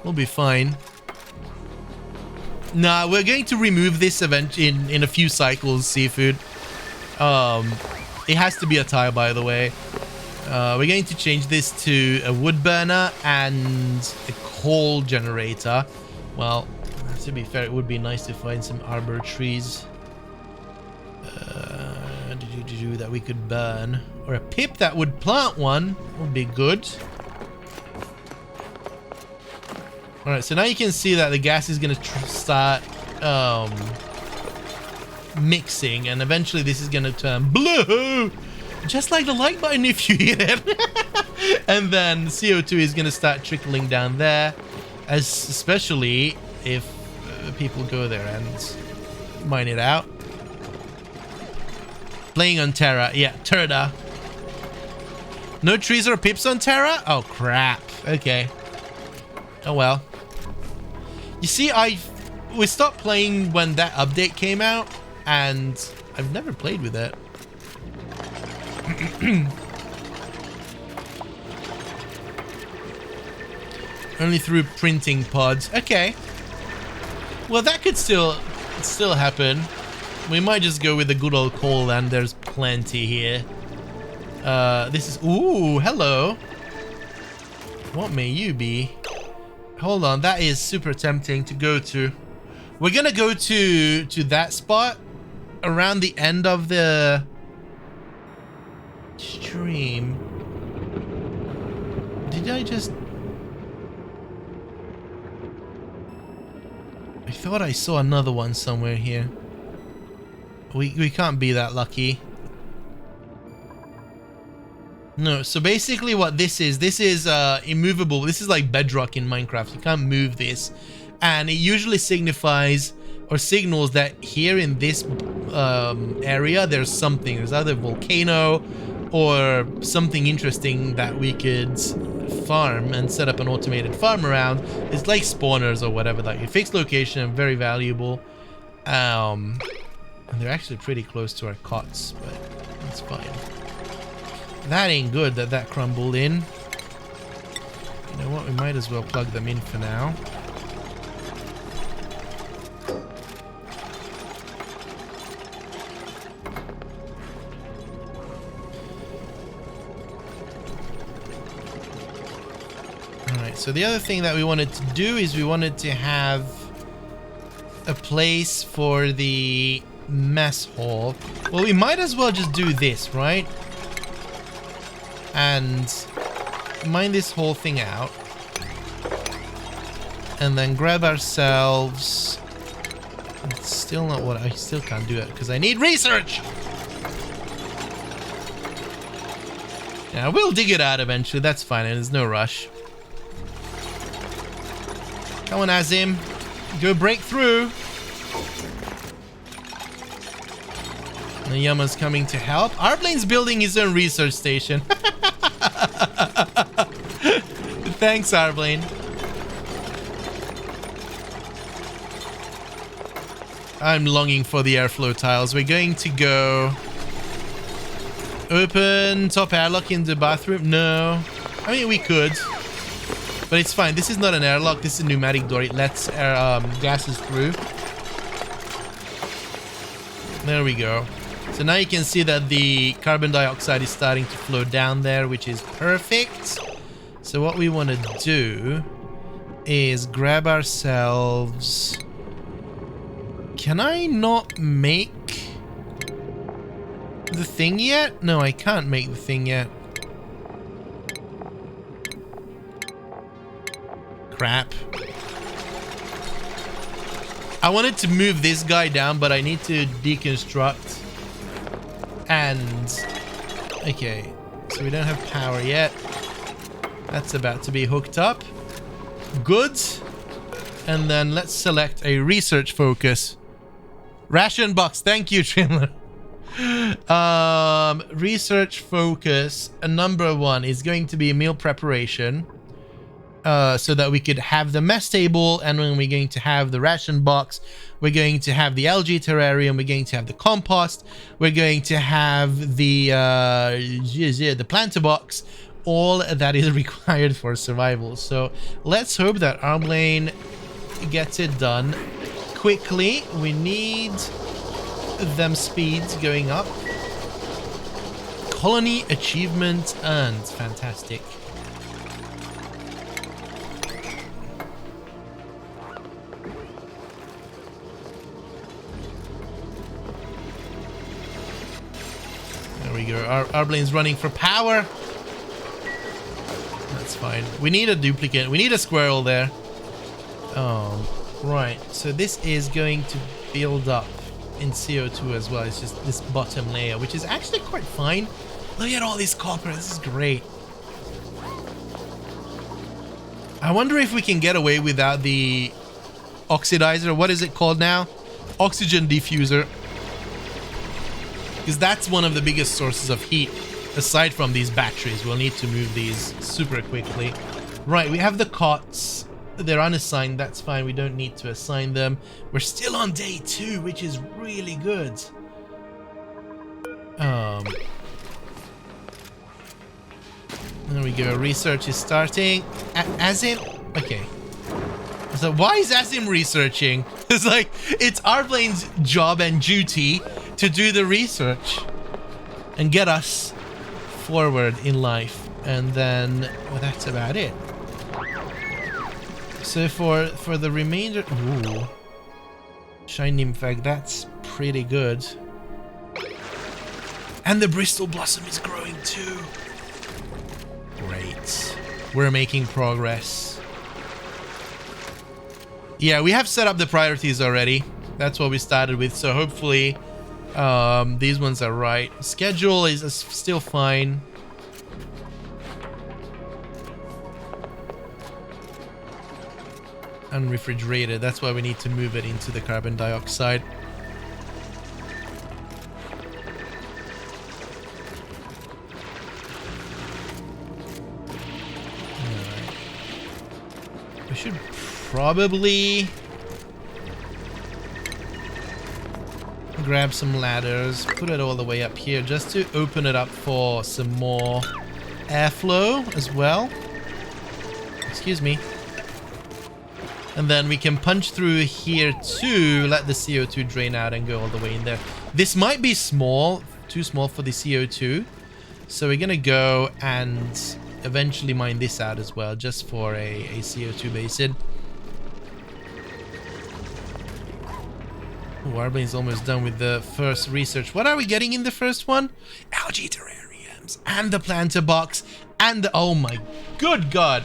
we'll be fine. Nah, we're going to remove this event in a few cycles, Seafood. It has to be a tile, by the way. We're going to change this to a wood burner and a coal generator. Well, to be fair, it would be nice to find some arbor trees that we could burn, or a pip that would plant one would be good. All right, so now you can see that the gas is going to start mixing, and eventually this is going to turn blue, just like the like button if you hit it. And then CO2 is going to start trickling down there, especially if people go there and mine it out. Playing on Terra. Yeah, Terra. No trees or pips on Terra? Oh, crap. Okay. Oh, well. You see, we stopped playing when that update came out, and I've never played with it. Only through printing pods. Okay. Well, that could still happen. We might just go with the good old coal, and there's plenty here. This is... Ooh, hello. What may you be? Hold on, that is super tempting to go to. We're gonna go to that spot around the end of the stream. Did I just... I thought I saw another one somewhere here. We can't be that lucky. No, so basically what this is immovable. This is like bedrock in Minecraft. You can't move this. And it usually signifies or signals that here in this area there's something. There's either a volcano or something interesting that we could farm and set up an automated farm around. It's like spawners or whatever. Like a fixed location and very valuable. And they're actually pretty close to our cots, but that's fine. That ain't good that crumbled in. You know what? We might as well plug them in for now. Alright, so the other thing that we wanted to do is we wanted to have a place for the mess hall. Well, we might as well just do this, right? And mine this whole thing out. And then grab ourselves... It's still not what... I still can't do it because I need research! Yeah, we'll dig it out eventually. That's fine. There's no rush. Come on, Azim. Go break through. The Yama's coming to help. Arblane's building his own research station. Thanks, Arblane. I'm longing for the airflow tiles. We're going to go... Open top airlock in the bathroom? No. I mean, we could. But it's fine. This is not an airlock. This is a pneumatic door. It lets air, gases through. There we go. So now you can see that the carbon dioxide is starting to flow down there, which is perfect. So what we want to do is grab ourselves... Can I not make the thing yet? No, I can't make the thing yet. Crap. I wanted to move this guy down, but I need to deconstruct. And... Okay. So we don't have power yet. That's about to be hooked up. Good. And then let's select a research focus. Ration box. Thank you, Trimler. Research focus. Number 1 is going to be meal preparation. So that we could have the mess table, and when we're going to have the ration box, we're going to have the algae terrarium, we're going to have the compost, we're going to have the planter box, all that is required for survival. So let's hope that Arblane gets it done quickly. We need them speeds going up. Colony achievement earned. Fantastic. There we go. Arblane's running for power. That's fine. We need a duplicate. We need a squirrel there. Right. So this is going to build up in CO2 as well. It's just this bottom layer, which is actually quite fine. Look at all this copper. This is great. I wonder if we can get away without the oxidizer. What is it called now? Oxygen diffuser. Because that's one of the biggest sources of heat. Aside from these batteries, we'll need to move these super quickly. Right, we have the cots. They're unassigned. That's fine. We don't need to assign them. We're still on day 2, which is really good. There we go. Research is starting. Azim? Okay. So why is Azim researching? It's like, it's Arblane's job and duty to do the research and get us forward in life. And then, well, that's about it. So for the remainder... Ooh. Shiny Nymph, that's pretty good. And the Bristol Blossom is growing too. Great. We're making progress. Yeah, we have set up the priorities already. That's what we started with. So hopefully these ones are right. Schedule is still fine. Unrefrigerated. That's why we need to move it into the carbon dioxide. We should probably grab some ladders, put it all the way up here just to open it up for some more airflow as well. Excuse me. And then we can punch through here too, let the CO2 drain out and go all the way in there. This might be small, too small for the CO2. So we're gonna go and eventually mine this out as well, just for a CO2 basin. Warblane's almost done with the first research. What are we getting in the first one? Algae terrariums and the planter box and the, oh my good god.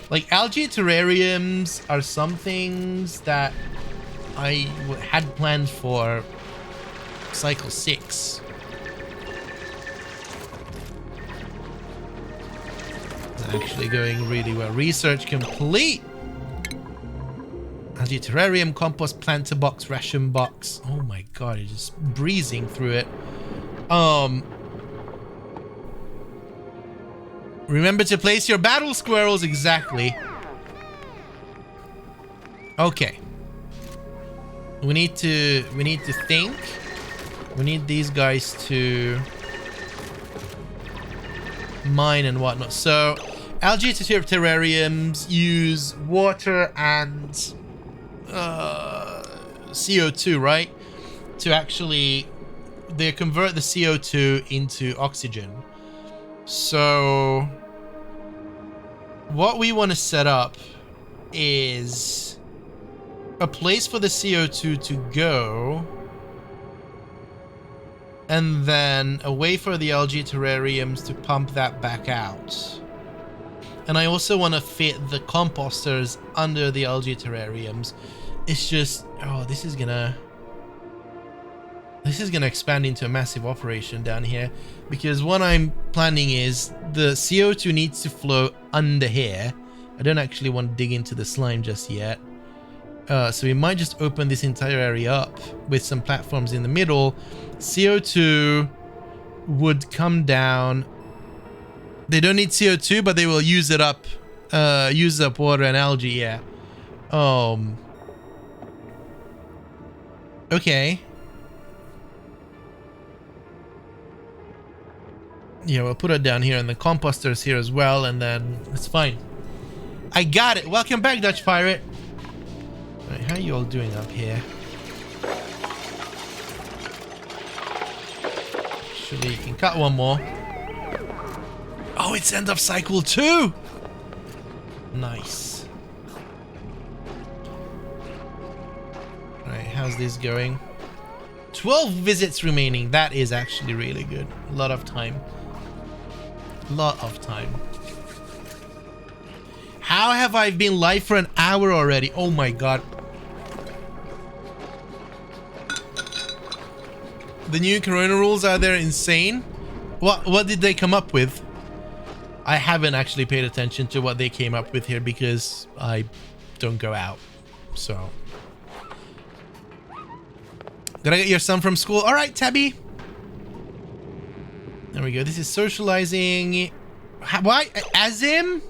Like, algae terrariums are some things that I had planned for cycle 6. It's actually going really well. Research complete. Algae terrarium, compost, planter box, ration box. Oh my god, it's just breezing through it. Remember to place your battle squirrels. Exactly. Okay. We need to think. We need these guys to mine and whatnot. So algae terrariums use water and CO2, right? To actually, they convert the CO2 into oxygen. So what we want to set up is a place for the CO2 to go, and then a way for the algae terrariums to pump that back out. And I also want to fit the composters under the algae terrariums. It's just, oh, this is gonna expand into a massive operation down here, because what I'm planning is the CO2 needs to flow under here. I don't actually want to dig into the slime just yet. So we might just open this entire area up with some platforms in the middle. CO2 would come down. They don't need CO2, but they will use it up. Use up water and algae, yeah. Okay. Yeah, we'll put it down here, and the composters here as well, and then it's fine. I got it. Welcome back, Dutch Pirate. All right, how are you all doing up here? Actually, you can cut one more. Oh, it's end of cycle 2. Nice. All right, how's this going? 12 visits remaining. That is actually really good. A lot of time. Lot of time. How have I been live for an hour already? Oh my god. The new corona rules, are they insane? What did they come up with? I haven't actually paid attention to what they came up with here because I don't go out. So did I get your son from school? All right, Tabby. There we go. This is socializing. Why? Azim?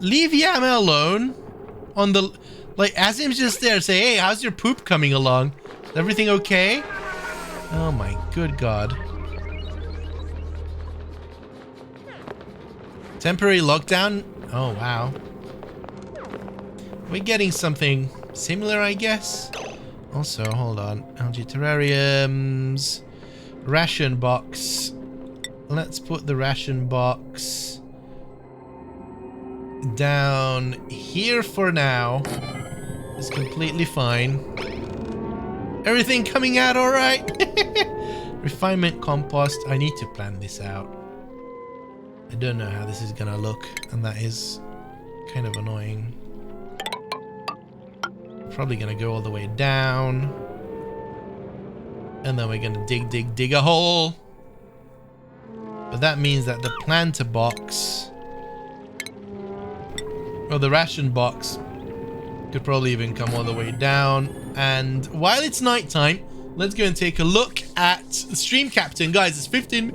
Leave Yama alone. On the... Like, Azim's just there. Say, hey, how's your poop coming along? Is everything okay? Oh my good god. Temporary lockdown? Oh, wow. We're getting something similar, I guess. Also, hold on. Algae terrariums. Ration box. Let's put the ration box down here for now. It's completely fine. Everything coming out all right? Refinement compost. I need to plan this out. I don't know how this is gonna look, and that is kind of annoying. Probably gonna go all the way down. And then we're gonna dig a hole. But that means that the planter box, or the ration box, could probably even come all the way down. And while it's nighttime, let's go and take a look at Stream Captain. Guys, it's 15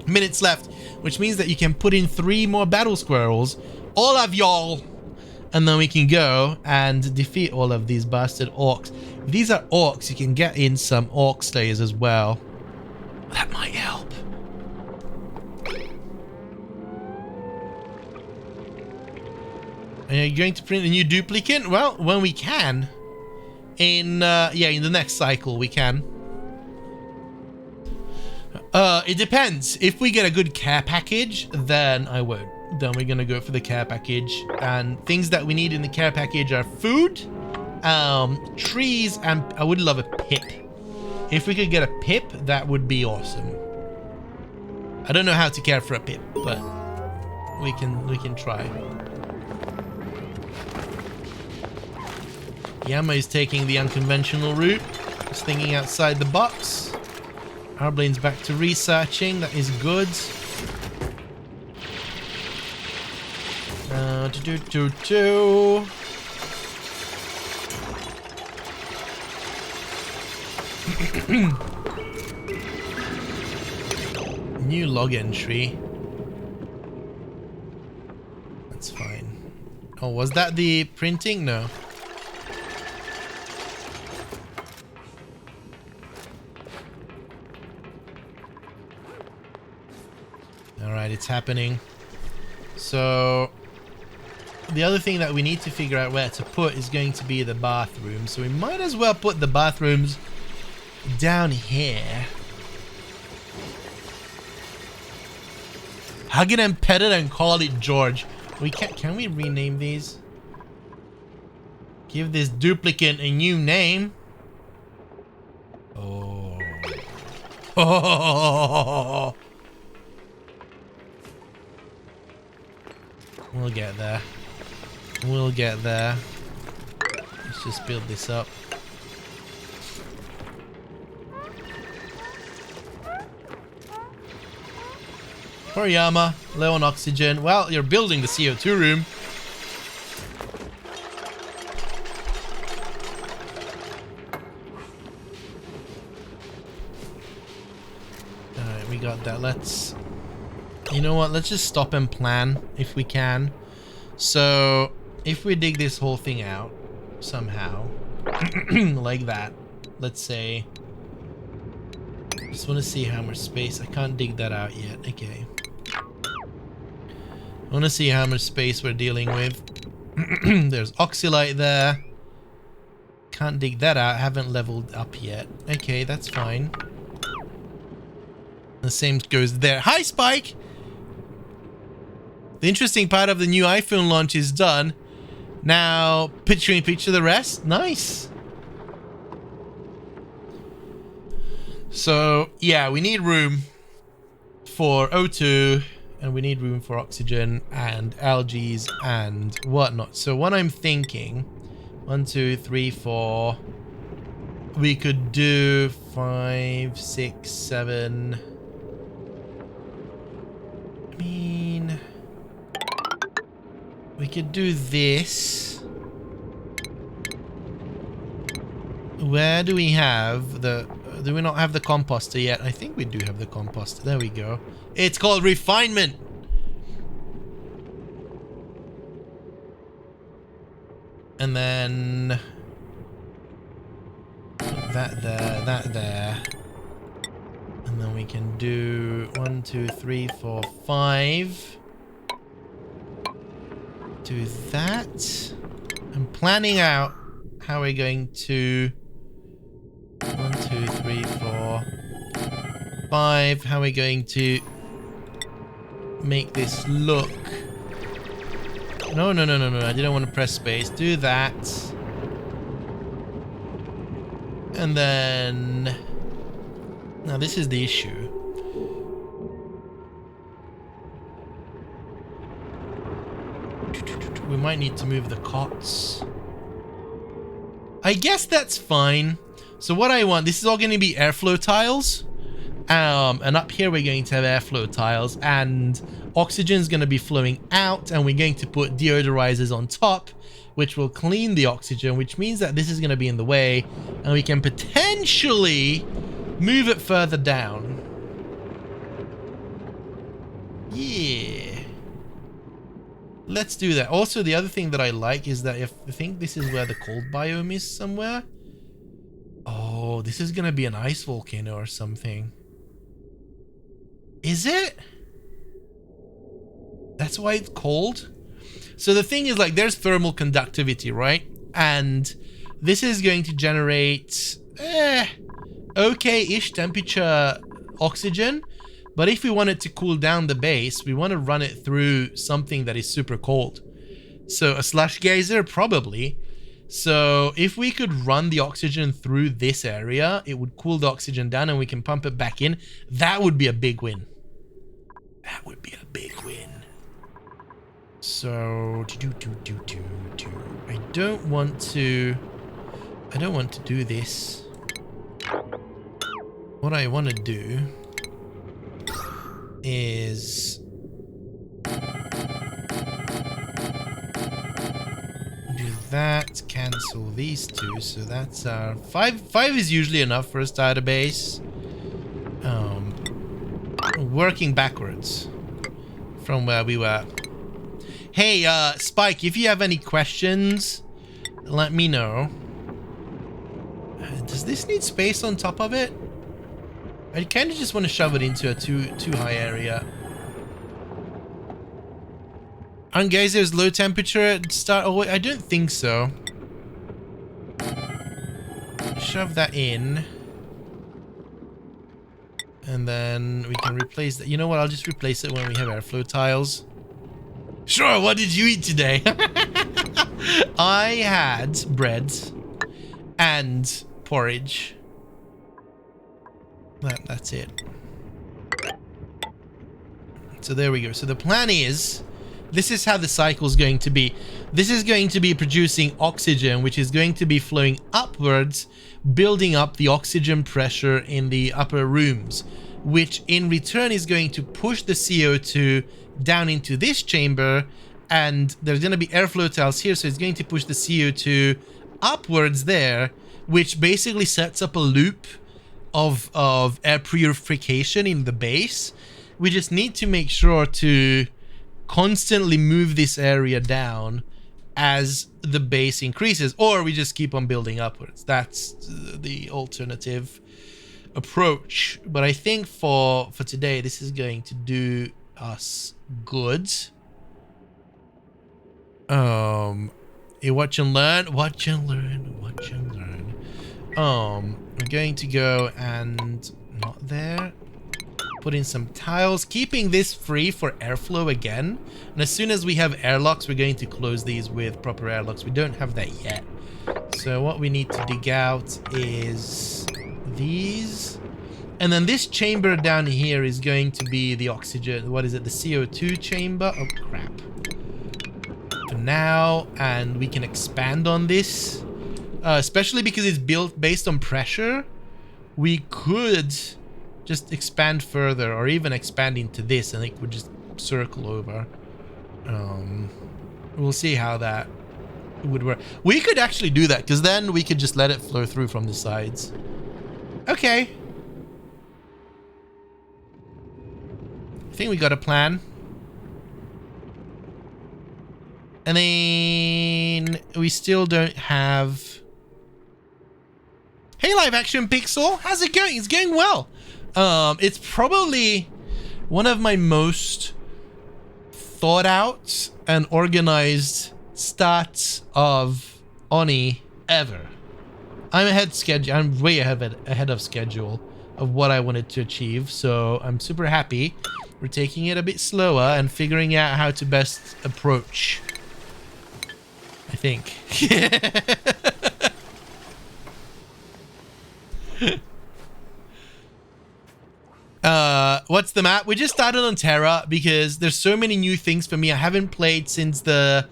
minutes left, which means that you can put in 3 more battle squirrels, all of y'all, and then we can go and defeat all of these bastard orcs. If these are orcs, you can get in some orc slayers as well. That might help. Are you going to print a new duplicant? Well, when we can. In the next cycle we can. It depends. If we get a good care package, then I won't. Then we're gonna go for the care package. And things that we need in the care package are food, trees, and I would love a pip. If we could get a pip, that would be awesome. I don't know how to care for a pip, but we can try. Yama is taking the unconventional route. Just thinking outside the box. Arblane's back to researching. That is good. New log entry. That's fine. Oh, was that the printing? No. Alright, it's happening. So the other thing that we need to figure out where to put is going to be the bathroom. So we might as well put the bathrooms down here. Hug it and pet it and call it George. We can we rename these? Give this duplicant a new name. Oh. Oh. We'll get there. We'll get there. Let's just build this up. Poor Yama, low on oxygen. Well, you're building the CO2 room. Alright, we got that. Let's... You know what? Let's just stop and plan if we can. So, if we dig this whole thing out somehow, like that, let's say... Just want to see how much space. I can't dig that out yet. Okay. I want to see how much space we're dealing with. There's oxylite there. Can't dig that out. Haven't leveled up yet. Okay, that's fine. The same goes there. Hi, Spike! The interesting part of the new iPhone launch is done. Now, picture the rest. Nice. So, yeah, we need room for O2, and we need room for oxygen and algae and whatnot. So what I'm thinking, 1, 2, 3, 4, we could do 5, 6, 7. I mean, we could do this. Where do we have the... Do we not have the composter yet? I think we do have the composter. There we go. It's called refinement. And then... that there, that there. And then we can do 1, 2, 3, 4, 5. Do that. I'm planning out how we're going to... 1, 2, 3, 4, 5. How are we going to make this look? No. I didn't want to press space. Do that. And then... Now this is the issue. We might need to move the cots. I guess that's fine. So what I want, this is all going to be airflow tiles. And up here we're going to have airflow tiles. And oxygen is going to be flowing out. And we're going to put deodorizers on top, which will clean the oxygen. Which means that this is going to be in the way. And we can potentially move it further down. Yeah. Let's do that. Also, the other thing that I like is that if I think this is where the cold biome is somewhere. Oh, this is gonna be an ice volcano or something. Is it? That's why it's cold? So the thing is, like, there's thermal conductivity, right? And this is going to generate okay-ish temperature oxygen. But if we want it to cool down the base, we want to run it through something that is super cold. So a slush geyser, probably. So if we could run the oxygen through this area, it would cool the oxygen down and we can pump it back in. That would be a big win. That would be a big win. So I don't want to do this. What I want to do is do that, cancel these two, so that's our five is usually enough for a starter base. Working backwards from where we were. Hey, Spike, if you have any questions, let me know. Does this need space on top of it? I kind of just want to shove it into a too high area. Aren't geysers low temperature at start? Oh, wait, I don't think so. Shove that in. And then we can replace that. You know what? I'll just replace it when we have airflow tiles. Sure, what did you eat today? I had bread and porridge. That's it. So there we go. So the plan is, this is how the cycle is going to be. This is going to be producing oxygen, which is going to be flowing upwards, building up the oxygen pressure in the upper rooms, which in return is going to push the CO2 down into this chamber, and there's going to be airflow tiles here, so it's going to push the CO2 upwards there, which basically sets up a loop of air purification in the base. We just need to make sure to constantly move this area down as the base increases, or we just keep on building upwards. That's the alternative approach. But I think for today, this is going to do us good. Watch and learn. Watch and learn. Watch and learn. I'm going to go and not there. Put in some tiles, keeping this free for airflow again. And as soon as we have airlocks, we're going to close these with proper airlocks. We don't have that yet. So what we need to dig out is these. And then this chamber down here is going to be the oxygen. What is it? The CO2 chamber? Oh, crap. For now, and we can expand on this. Especially because it's built based on pressure. We could just expand further, or even expand into this, and it would just circle over. We'll see how that would work. We could actually do that, because then we could just let it flow through from the sides. Okay. I think we got a plan. And then we still don't have... Hey, Live Action Pixel, how's it going? It's going well. It's probably one of my most thought out and organized starts of Oni ever. I'm way ahead of schedule of what I wanted to achieve, so I'm super happy. We're taking it a bit slower and figuring out how to best approach, I think. What's the map? We just started on Terra because there's so many new things for me. I haven't played since the...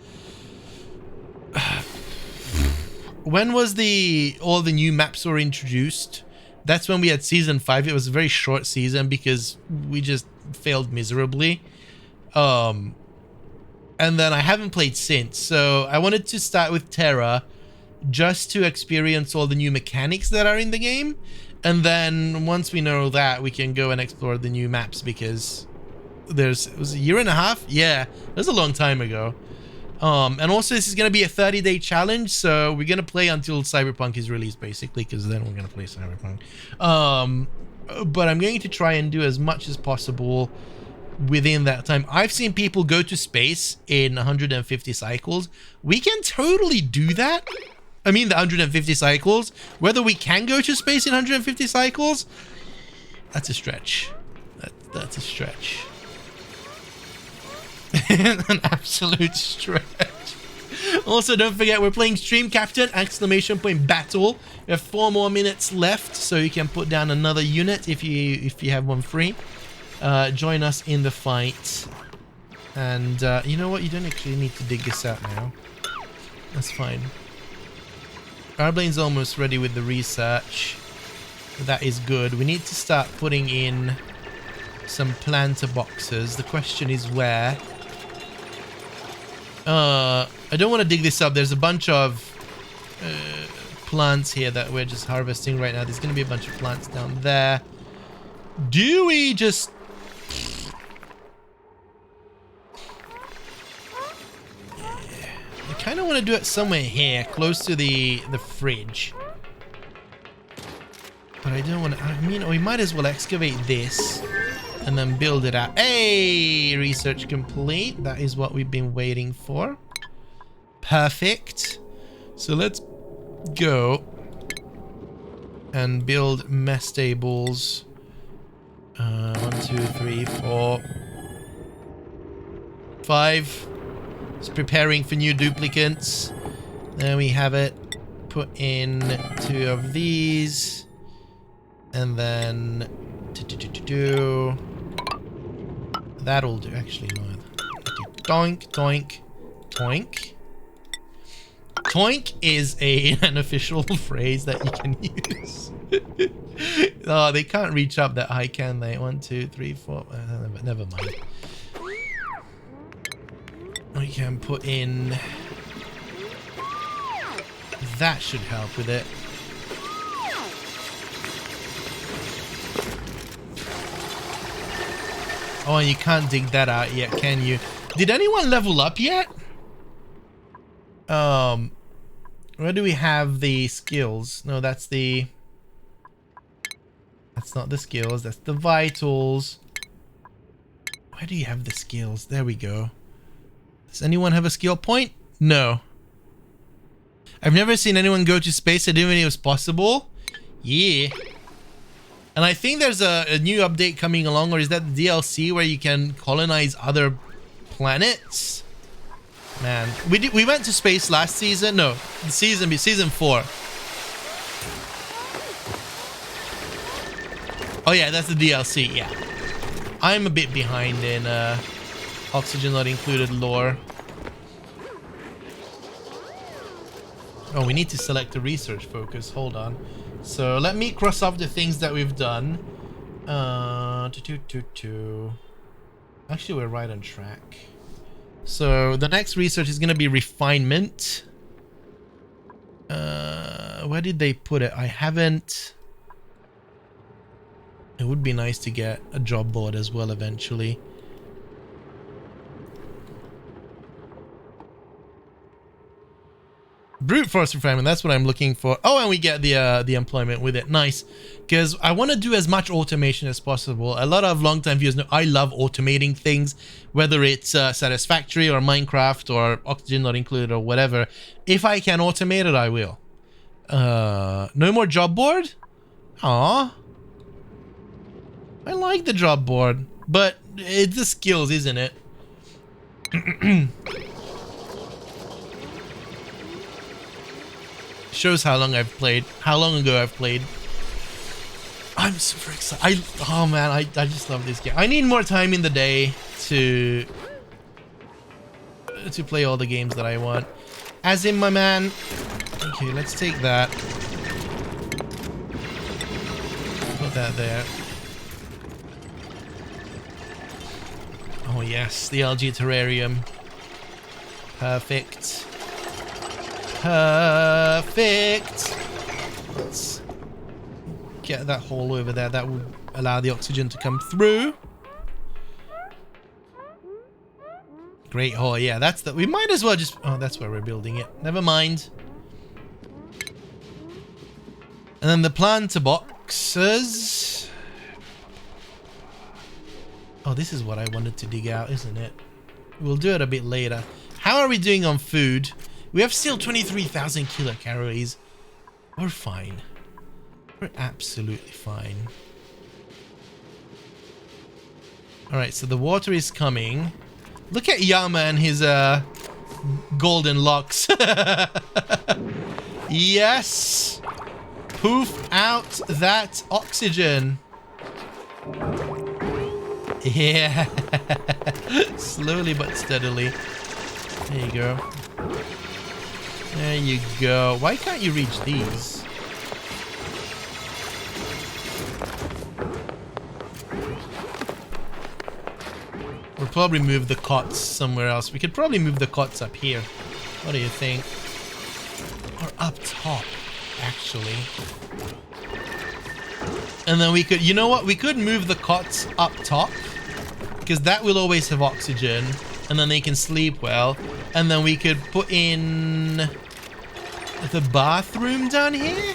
When was all the new maps were introduced? That's when we had season 5. It was a very short season because we just failed miserably. And then I haven't played since. So I wanted to start with Terra just to experience all the new mechanics that are in the game. And then once we know that, we can go and explore the new maps, because it was a year and a half? Yeah, that was a long time ago. And also this is going to be a 30-day challenge, so we're going to play until Cyberpunk is released, basically, because then we're going to play Cyberpunk. But I'm going to try and do as much as possible within that time. I've seen people go to space in 150 cycles. We can totally do that. I mean, the 150 cycles. Whether we can go to space in 150 cycles, that's a stretch. That's a stretch. An absolute stretch. Also, don't forget, we're playing Stream Captain, ! Battle. We have 4 more minutes left, so you can put down another unit if you have one free. Join us in the fight. And you know what? You don't actually need to dig this out now. That's fine. Arblane's almost ready with the research. That is good. We need to start putting in some planter boxes. The question is where. I don't want to dig this up. There's a bunch of plants here that we're just harvesting right now. There's going to be a bunch of plants down there. Do we just... I kind of want to do it somewhere here, close to the fridge. But I don't want to... I mean, we might as well excavate this and then build it out. Hey! Research complete. That is what we've been waiting for. Perfect. So let's go and build mess stables. 1, 2, 3, 4, 5. Just preparing for new duplicants. There we have it. Put in 2 of these. And then... That'll do. Actually, no. Doink, doink, doink. Toink is an official phrase that you can use. Oh, they can't reach up that high, can they? 1, 2, 3, 4. Never mind. We can put in... That should help with it. Oh, and you can't dig that out yet, can you? Did anyone level up yet? Where do we have the skills? No, that's the... That's not the skills, that's the vitals. Where do you have the skills? There we go. Does anyone have a skill point? No. I've never seen anyone go to space. I didn't even know it was possible. Yeah. And I think there's a new update coming along, or is that the DLC where you can colonize other planets? Man, we went to space last season. No, season 4. Oh yeah, that's the DLC. Yeah, I'm a bit behind in Oxygen Not Incuded lore. Oh, we need to select the research focus. Hold on. So let me cross off the things that we've done. Actually, we're right on track. So the next research is going to be refinement. Where did they put it? I haven't... It would be nice to get a job board as well eventually. Brute force refinement, that's what I'm looking for. Oh, and we get the employment with it. Nice. Because I want to do as much automation as possible. A lot of long-time viewers know I love automating things, whether it's Satisfactory or Minecraft or Oxygen Not Included or whatever. If I can automate it, I will. No more job board? Aw. I like the job board, but it's the skills, isn't it? Shows how long I've played, how long ago I've played. I'm super excited. Oh man, I just love this game. I need more time in the day to play all the games that I want. As in, my man. Okay, let's take that. Put that there. Oh yes, the algae terrarium. Perfect. Perfect. Let's get that hole over there. That would allow the oxygen to come through. Great hole. Yeah, that's the... We might as well just... Oh, that's where we're building it. Never mind. And then the planter boxes. Oh, this is what I wanted to dig out, isn't it? We'll do it a bit later. How are we doing on food? We have still 23,000 kilocalories. We're fine. We're absolutely fine. Alright, so the water is coming. Look at Yama and his golden locks. Yes! Poof out that oxygen. Yeah. Slowly but steadily. There you go. There you go. Why can't you reach these? We'll probably move the cots somewhere else. We could probably move the cots up here. What do you think? Or up top, actually. And then we could, you know what? We could move the cots up top, because that will always have oxygen, and then they can sleep well. And then we could put in the bathroom down here.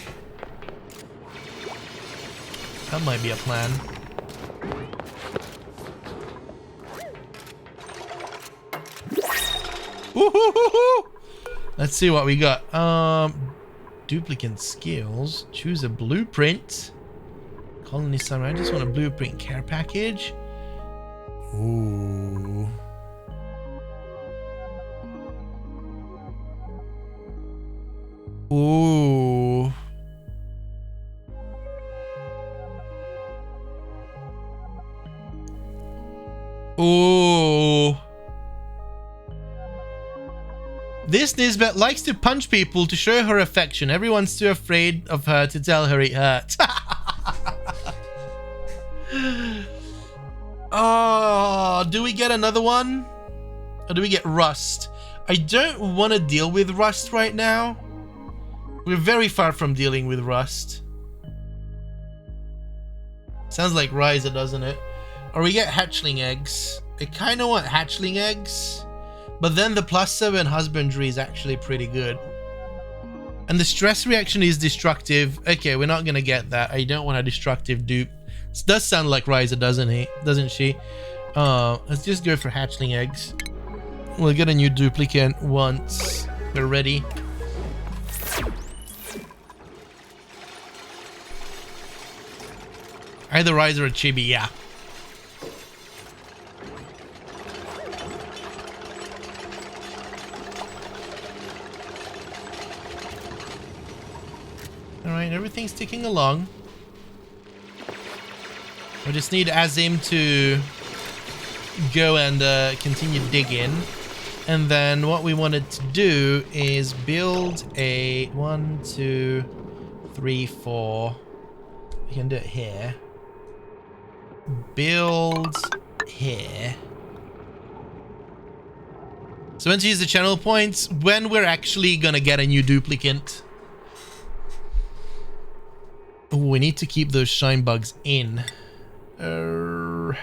That might be a plan. Woo-hoo-hoo-hoo! Let's see what we got. Duplicant skills. Choose a blueprint. Colony summary. I just want a blueprint care package. Ooh. Ooh. Ooh. This Nisbet likes to punch people to show her affection. Everyone's too afraid of her to tell her it hurts. Oh, do we get another one? Or do we get rust? I don't want to deal with rust right now. We're very far from dealing with rust. Sounds like Ryza, doesn't it? Or we get hatchling eggs. I kind of want hatchling eggs. But then the +7 husbandry is actually pretty good. And the stress reaction is destructive. Okay, we're not going to get that. I don't want a destructive dupe. This does sound like Ryza, doesn't she? Let's just go for hatchling eggs. We'll get a new duplicant once we're ready. Either Ryza or Chibi, yeah. Alright, everything's ticking along. We just need Azim to go and continue digging. And then what we wanted to do is build a 1, 2, 3, 4. We can do it here. Build here. So once you use the channel points, when we're actually gonna get a new duplicant. Oh, we need to keep those shine bugs in. Hold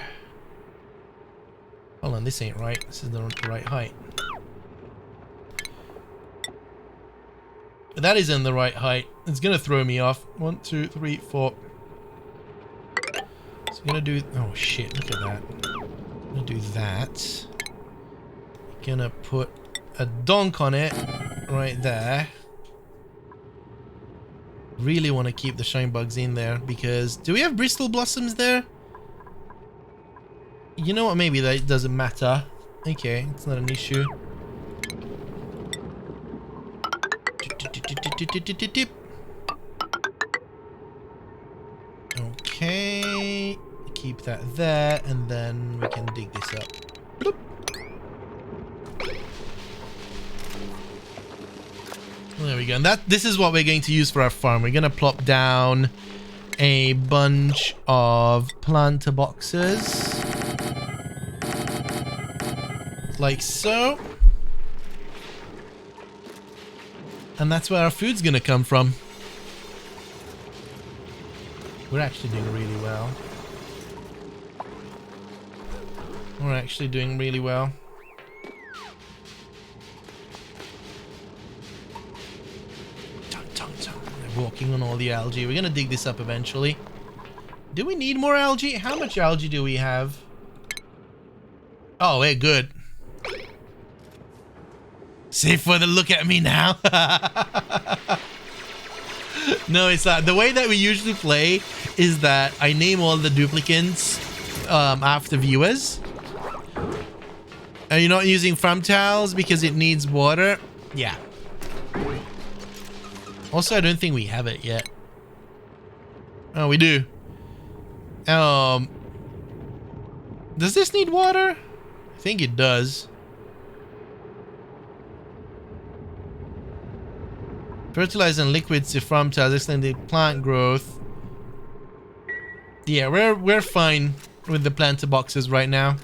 on, this ain't right. This is the right height. That isn't the right height. It's gonna throw me off. 1, 2, 3, 4. So I'm gonna do. Oh shit! Look at that. I'm gonna do that. Gonna put a donk on it right there. Really want to keep the shine bugs in there because do we have bristle blossoms there? You know what? Maybe that doesn't matter. Okay, it's not an issue. Okay, keep that there, and then we can dig this up. Bloop. There we go. And this is what we're going to use for our farm. We're going to plop down a bunch of planter boxes. Like so. And that's where our food's going to come from. We're actually doing really well. We're actually doing really well. They're walking on all the algae. We're going to dig this up eventually. Do we need more algae? How much algae do we have? Oh, we're good. Safe for the look at me now. No, it's not. The way that we usually play is that I name all the duplicants after viewers. Are you not using farm towels because it needs water? Yeah. Also, I don't think we have it yet. Oh, we do. Does this need water? I think it does. Fertilizer and liquids to farm tiles, extending plant growth. Yeah, we're fine with the planter boxes right now.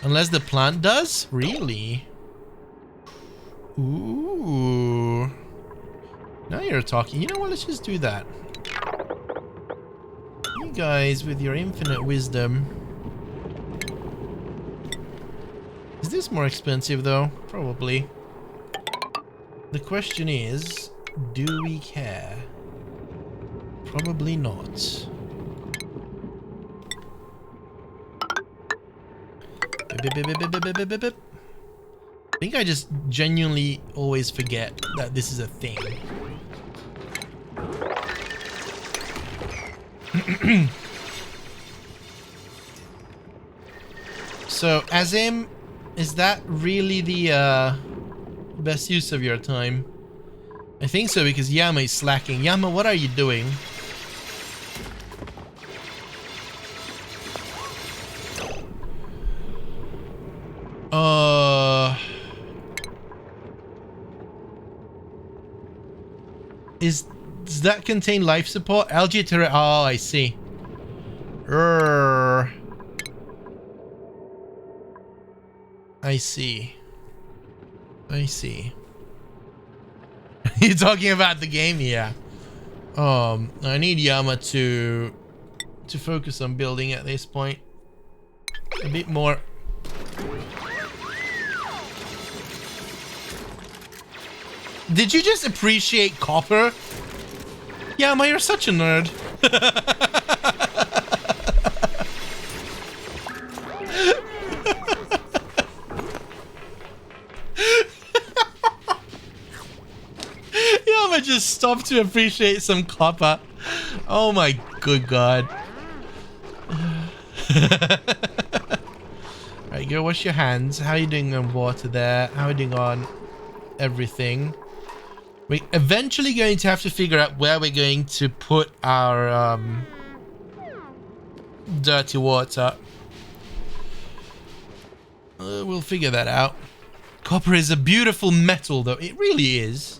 Unless the plant does? Really? Ooh. Now you're talking. You know what? Let's just do that. You guys with your infinite wisdom. Is this more expensive though? Probably. The question is, do we care? Probably not. I think I just genuinely always forget that this is a thing. So, Azim, is that really the best use of your time? I think so, because Yama is slacking. Yama, what are you doing? Does that contain life support? Algae terra. Oh, I see. I see. I see. You're talking about the game? Yeah. I need Yama to focus on building at this point. A bit more. Did you just appreciate copper? Yama, you're such a nerd. Yama just stopped to appreciate some copper. Oh my good god. Alright, go wash your hands. How are you doing on water there? How are you doing on everything? We're eventually going to have to figure out where we're going to put our dirty water. We'll figure that out. Copper is a beautiful metal, though. It really is.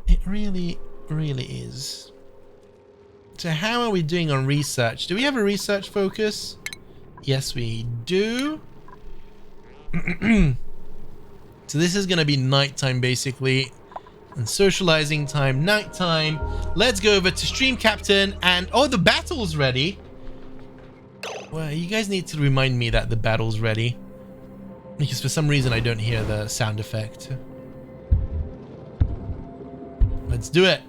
It really, really is. So how are we doing on research? Do we have a research focus? Yes, we do. So this is going to be nighttime, basically. And socializing time, nighttime. Let's go over to Stream Captain and... Oh, the battle's ready. Well, you guys need to remind me that the battle's ready. Because for some reason I don't hear the sound effect. Let's do it.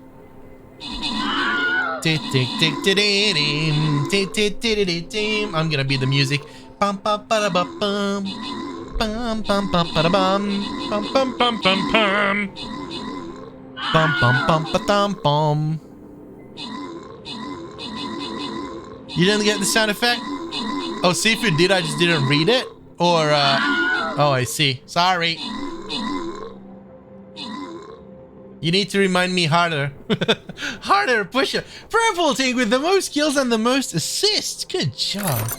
I'm gonna be the music. Bum bum ba bum bum bum bum bum ba bum bum bum bum bum bum. Bum bum bum ba dum bum. You didn't get the sound effect? Oh, Seafood did. I just didn't read it? Or, oh, I see. Sorry. You need to remind me harder. Harder, push it. Purple team with the most kills and the most assists. Good job.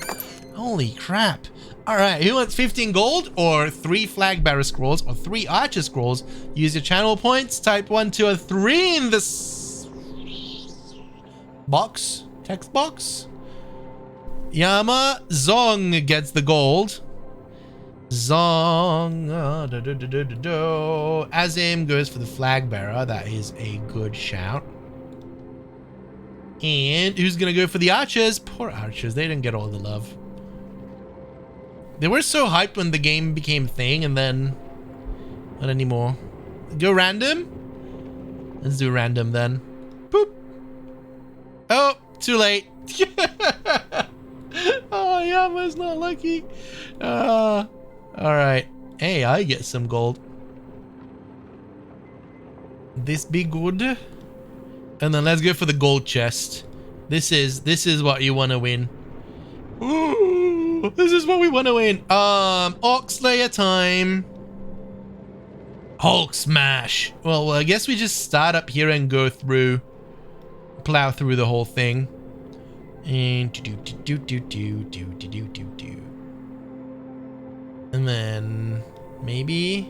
Holy crap. Alright, who wants 15 gold or 3 flag bearer scrolls or 3 archer scrolls? Use your channel points. Type 1, 2, or 3 in this box. Text box. Yama Zong gets the gold. Zong. Azim goes for the flag bearer. That is a good shout. And who's gonna go for the archers? Poor archers. They didn't get all the love. They were so hyped when the game became a thing, and then not anymore. Go random? Let's do random then. Boop. Oh, too late. Oh, Yama's not lucky. All right. Hey, I get some gold. This be good. And then let's go for the gold chest. This is what you want to win. Ooh, this is what we want to win. Oxlayer time. Hulk smash. Well, I guess we just start up here and go through, plow through the whole thing. And and then maybe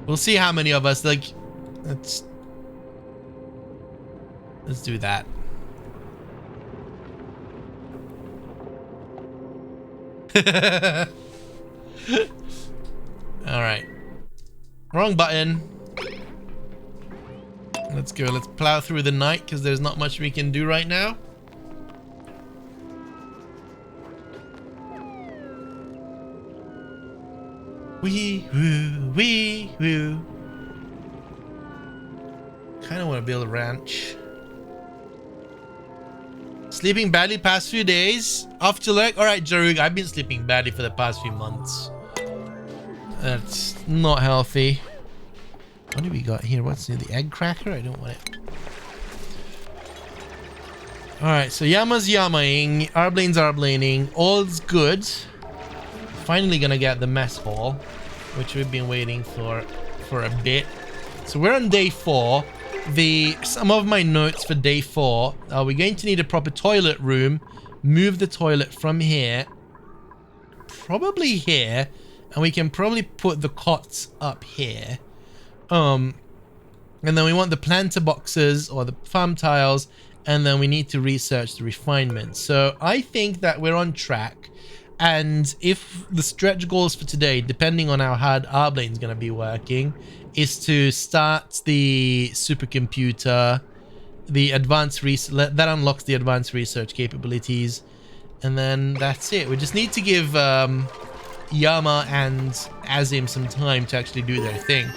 we'll see how many of us, like, let's do that. All right, wrong button. Let's go. Let's plow through the night because there's not much we can do right now. Wee woo, wee woo. Kind of want to build a ranch. Sleeping badly past few days. Off to work. All right, Jarug, I've been sleeping badly for the past few months. That's not healthy. What do we got here? What's new? The egg cracker? I don't want it. Alright, so Yama's Yamaing. Arblane's Arblaning. All's good. Finally gonna get the mess hall, which we've been waiting for a bit. So we're on day 4. Some of my notes for day 4 are we're going to need a proper toilet room. Move the toilet from here. Probably here. And we can probably put the cots up here. And then we want the planter boxes or the farm tiles, and then we need to research the refinement. So I think that we're on track, and if the stretch goals for today, depending on how hard Arblane's going to be working, is to start the supercomputer, the advanced research, that unlocks the advanced research capabilities, and then that's it. We just need to give Yama and Azim some time to actually do their thing.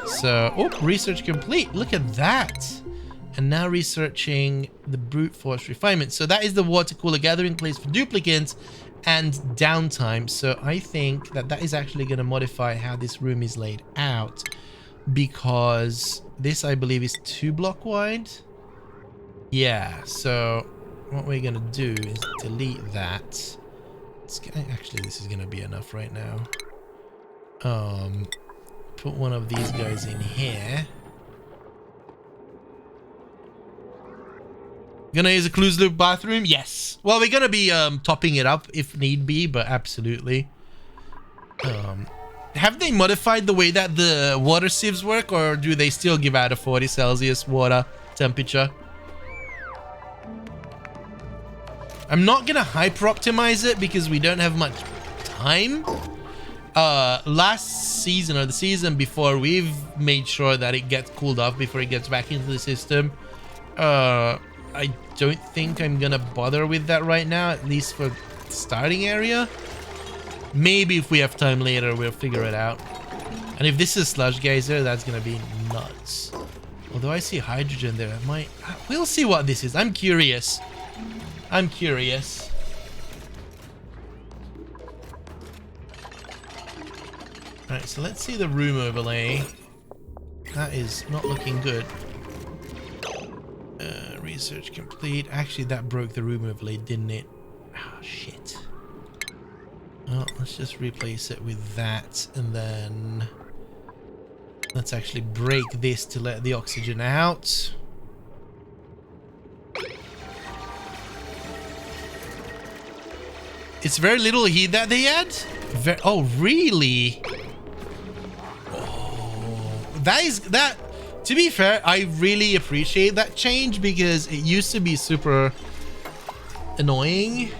So, oh, research complete. Look at that. And now researching the brute force refinement. So that is the water cooler gathering place for duplicants and downtime. So I think that that is actually going to modify how this room is laid out, because this, I believe, is 2 block wide. Yeah, so what we're going to do is delete that. Actually, this is going to be enough right now. Put one of these guys in here. Gonna use a closed loop bathroom? Yes. Well, we're gonna be topping it up if need be, but absolutely. Have they modified the way that the water sieves work, or do they still give out a 40 Celsius water temperature? I'm not gonna hyper optimize it because we don't have much time. Last season or the season before, we've made sure that it gets cooled off before it gets back into the system. I don't think I'm gonna bother with that right now, at least for the starting area. Maybe if we have time later, we'll figure it out. And if this is sludge geyser, that's gonna be nuts. Although I see hydrogen there, we'll see what this is. I'm curious. Alright, so let's see the room overlay. That is not looking good. Research complete. Actually, that broke the room overlay, didn't it? Oh, shit. Well, let's just replace it with that, and then let's actually break this to let the oxygen out. It's very little heat that they add? Oh, really? That, to be fair, I really appreciate that change, because it used to be super annoying.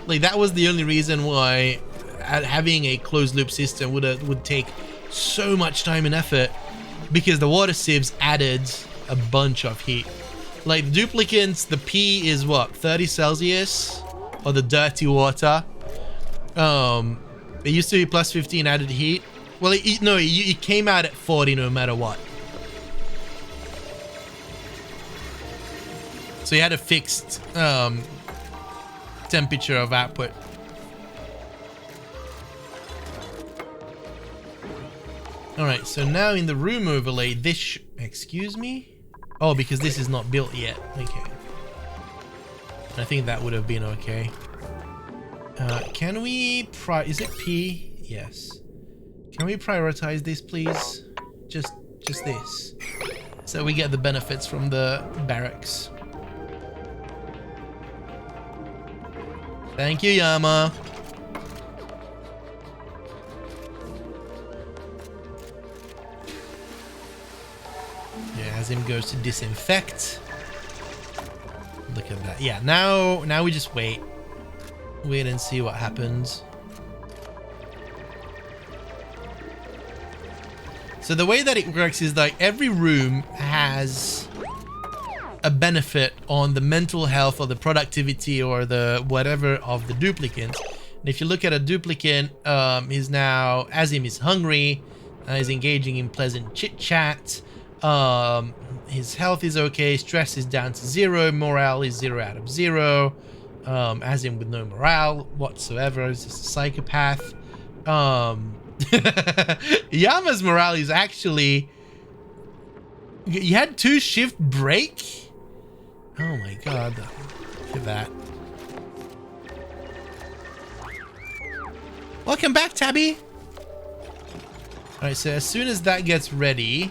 Like, that was the only reason why having a closed loop system would take so much time and effort, because the water sieves added a bunch of heat. Like the duplicants, the P is what, 30 Celsius, or the dirty water. It used to be plus 15 added heat. Well, it came out at 40 no matter what. So you had a fixed temperature of output. All right, so now in the room overlay, this excuse me? Oh, because this is not built yet. Okay. I think that would have been okay. Can we is it P? Yes. Can we prioritize this, please? Just this. So we get the benefits from the barracks. Thank you, Yama. Yeah, as him goes to disinfect. Look at that. Yeah, now we just wait. Wait and see what happens. So the way that it works is like every room has a benefit on the mental health or the productivity or the whatever of the duplicants. And if you look at a duplicant, he's now, Azim is hungry, he's engaging in pleasant chit chat. His health is okay, stress is down to 0, morale is 0 out of 0. Azim with no morale whatsoever, is just a psychopath. Yama's morale is actually... You had 2 shift break? Oh my god. Look at that. Welcome back, Tabby! Alright, so as soon as that gets ready,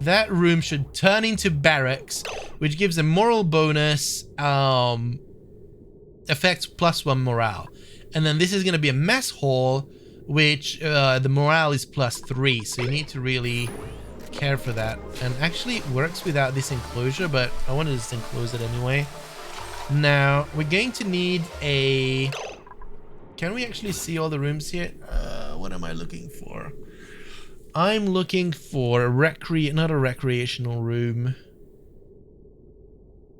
that room should turn into barracks, which gives a moral bonus, affects +1 morale. And then this is going to be a mess hall, which the morale is +3, so you need to really care for that. And actually it works without this enclosure, but I want to just enclose it anyway. Now we're going to need a... Can we actually see all the rooms here? What am I looking for? I'm looking for a not a recreational room.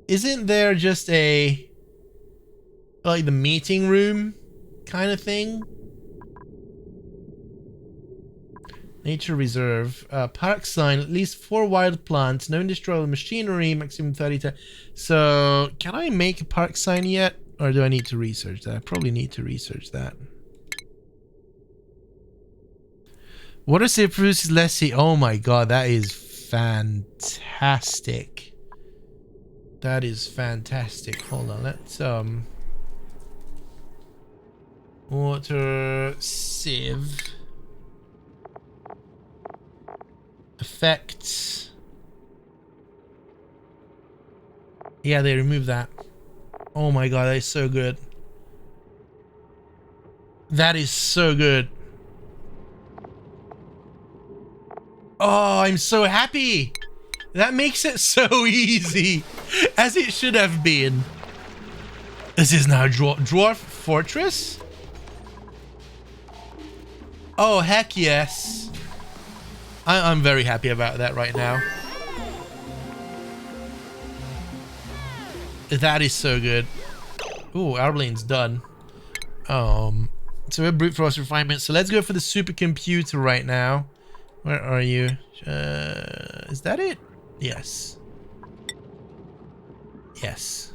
Isn't there just a... like the meeting room kind of thing? Nature reserve, park sign, at least 4 wild plants, no indestructible machinery, maximum 30 So can I make a park sign yet, or do I need to research that? I probably need to research that. Water safe produces less heat. Oh my god, that is fantastic. That is fantastic. Hold on, let's water sieve effects. Yeah, they removed that. Oh my god, that is so good. That is so good. Oh, I'm so happy. That makes it so easy, as it should have been. This is now Dwarf Fortress? Oh, heck yes. I'm very happy about that right now. That is so good. Ooh, Arblane's done. So we're brute force refinement. So let's go for the supercomputer right now. Where are you? Is that it? Yes. Yes.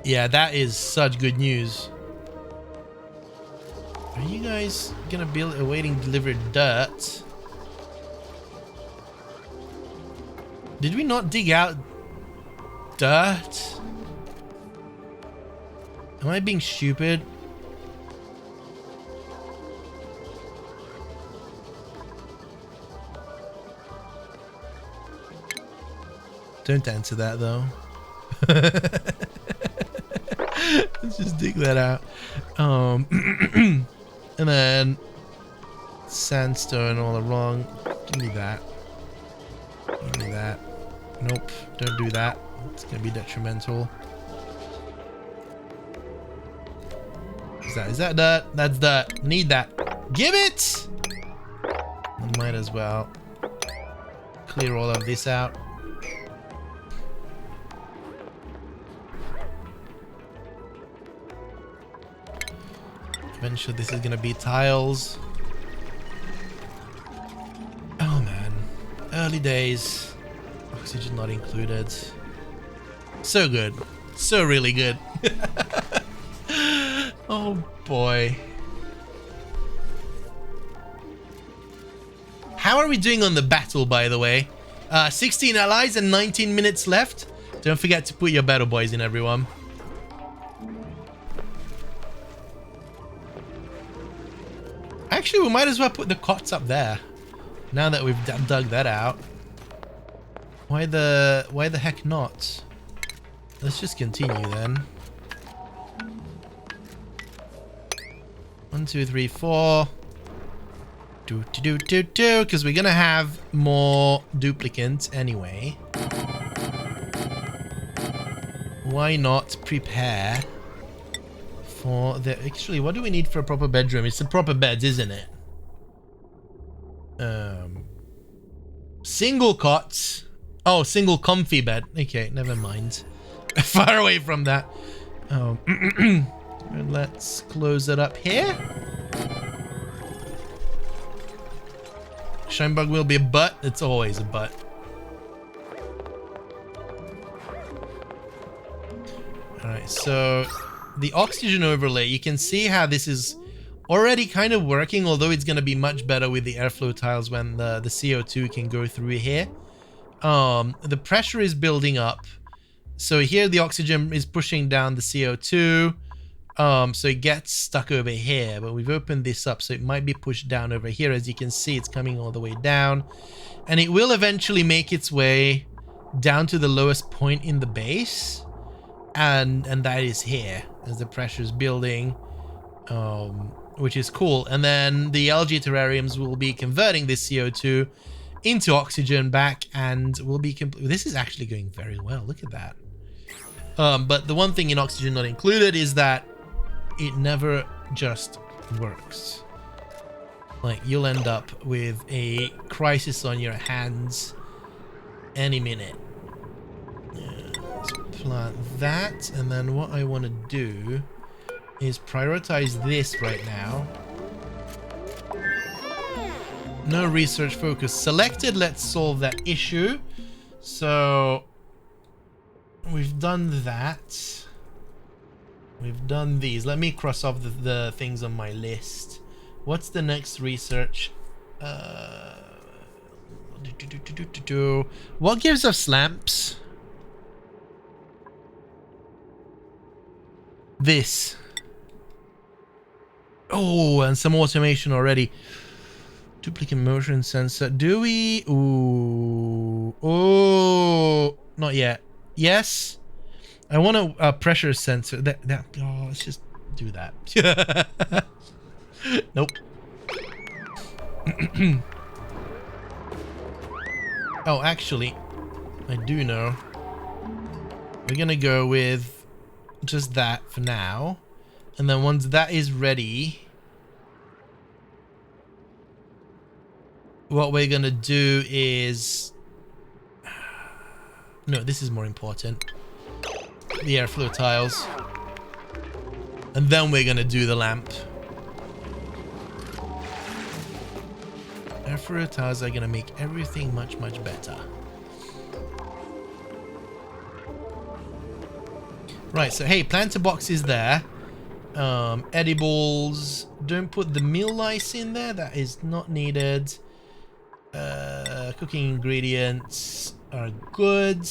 Yeah, that is such good news. Are you guys gonna be awaiting delivered dirt? Did we not dig out dirt? Am I being stupid? Don't answer that though. Let's just dig that out. And then sandstone all along. Give me that. Give me that. Nope, don't do that. It's gonna be detrimental. Is that dirt? That's dirt. Need that. Give it! Might as well clear all of this out. Eventually this is gonna be tiles. Oh man, early days. Oxygen not included. So good, so really good. Oh boy. How are we doing on the battle, by the way? 16 allies and 19 minutes left. Don't forget to put your battle boys in, everyone. Actually, we might as well put the cots up there. Now that we've dug that out. Why the heck not? Let's just continue then. 1, 2, 3, 4. Because we're gonna have more duplicants anyway. Why not prepare for the... Actually, what do we need for a proper bedroom? It's the proper beds, isn't it? Single cots. Oh, single comfy bed. Okay, never mind. Far away from that. Let's close it up here. Shinebug will be a butt. It's always a butt. Alright, so the oxygen overlay, you can see how this is already kind of working, although it's going to be much better with the airflow tiles when the CO2 can go through here. The pressure is building up. So here the oxygen is pushing down the CO2. So it gets stuck over here, but we've opened this up, so it might be pushed down over here. As you can see, it's coming all the way down, and it will eventually make its way down to the lowest point in the base, and that is here as the pressure is building, which is cool. And then the algae terrariums will be converting this CO2 into oxygen back, and will be this is actually going very well. Look at that. But the one thing in Oxygen Not Included is that it never just works. Like, you'll end up with a crisis on your hands any minute. Let's plant that, and then what I want to do is prioritize this right now. No research focus selected. Let's solve that issue. So we've done that. We've done these. Let me cross off the things on my list. What's the next research? What gives us lamps? This. Oh, and some automation already. Duplicate motion sensor. Do we? Ooh. Oh, not yet. Yes. I want a pressure sensor. Oh, let's just do that. Nope. Oh, actually, I do know. We're gonna go with just that for now, and then once that is ready, what we're gonna do is... No, this is more important. The airflow tiles. And then we're gonna do the lamp. Airflow tiles are gonna make everything much, much better. Right, so hey, planter box is there. Edibles. Don't put the meal lice in there. That is not needed. Cooking ingredients are good.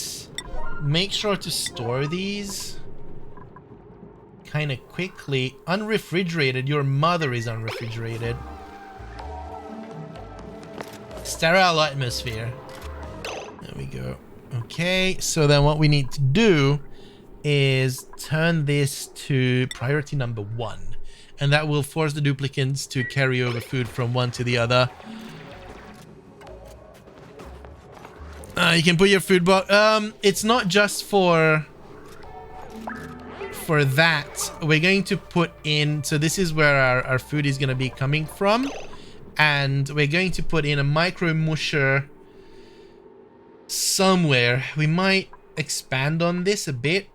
Make sure to store these kind of quickly. Unrefrigerated. Your mother is unrefrigerated. Sterile atmosphere. There we go. Okay, so then what we need to do is turn this to priority number 1, and that will force the duplicants to carry over food from one to the other. You can put your food box. It's not just for that. We're going to put in, so this is where our food is going to be coming from, and we're going to put in a micro musher somewhere. We might expand on this a bit.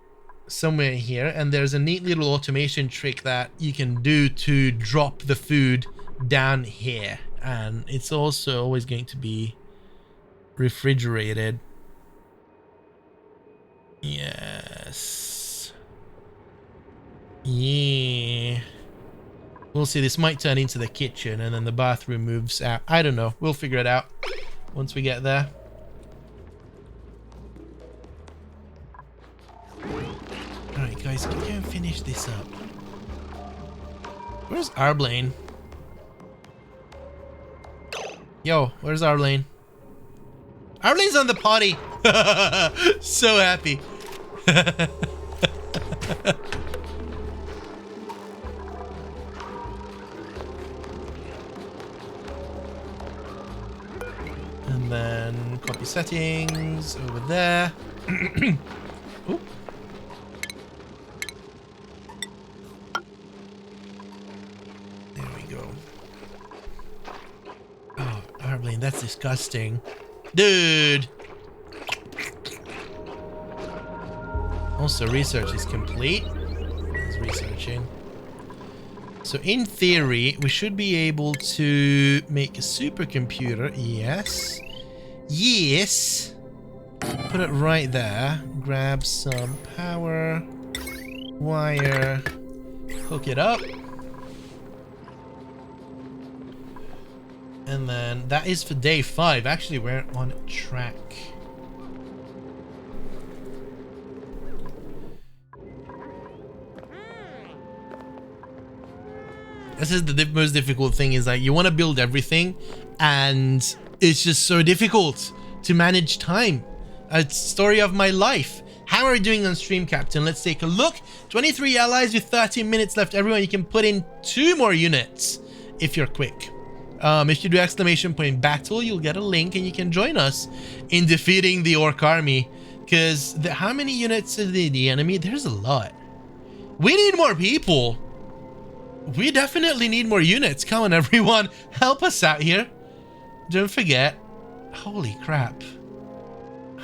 somewhere here, and there's a neat little automation trick that you can do to drop the food down here, and it's also always going to be refrigerated. Yes. Yeah. We'll see. This might turn into the kitchen and then the bathroom moves out. I don't know. We'll figure it out once we get there. Alright guys, can you finish this up? Where's Arblaine? Yo, where's Arblaine? Arblaine's on the potty! So happy. And then copy settings over there. Oop. There we go. Oh, Arblaine, that's disgusting. Dude! Also, research is complete. It's researching. So in theory, we should be able to make a supercomputer. Yes. Yes. Put it right there. Grab some power. Wire. Hook it up. And then that is for day 5. Actually, we're on track. This is the most difficult thing, is like you want to build everything and it's just so difficult to manage time. It's the story of my life. How are we doing on stream, Captain? Let's take a look. 23 allies with 13 minutes left. Everyone, you can put in 2 more units if you're quick. If you do exclamation point battle, you'll get a link and you can join us in defeating the orc army. Because how many units is the enemy? There's a lot. We need more people. We definitely need more units. Come on, everyone. Help us out here. Don't forget. Holy crap.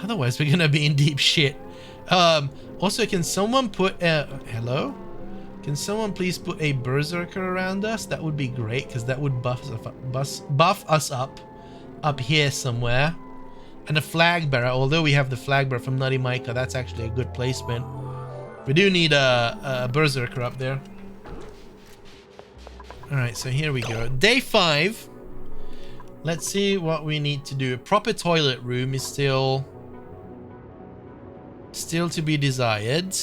Otherwise, we're going to be in deep shit. Also, can someone put hello? Can someone please put a berserker around us? That would be great, because that would buff us up here somewhere. And a flag bearer. Although we have the flag bearer from Nutty Micah, that's actually a good placement. We do need a berserker up there. Alright, so here we go. Day 5. Let's see what we need to do. A proper toilet room is still to be desired.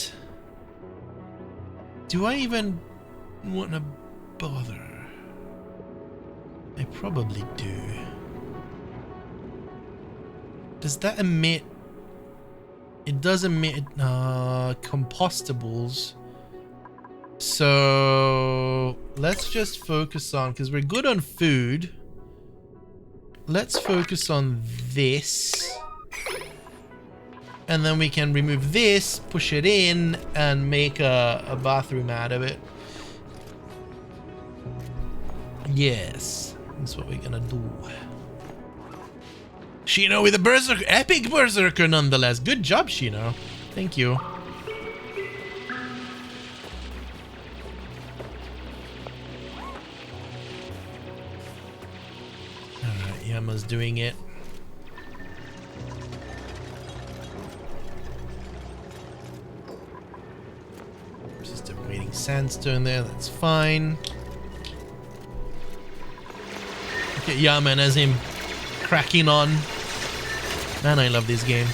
Do I even want to bother? I probably do. Does that emit? It does emit compostables. So let's just focus on, because we're good on food. Let's focus on this. And then we can remove this, push it in, and make a bathroom out of it. Yes, that's what we're gonna do. Shino with a berserker, epic berserker nonetheless. Good job, Shino. Thank you. Alright, Yama's doing it. Just waiting sandstone there, that's fine. Look at Yama and as him cracking on. Man, I love this game.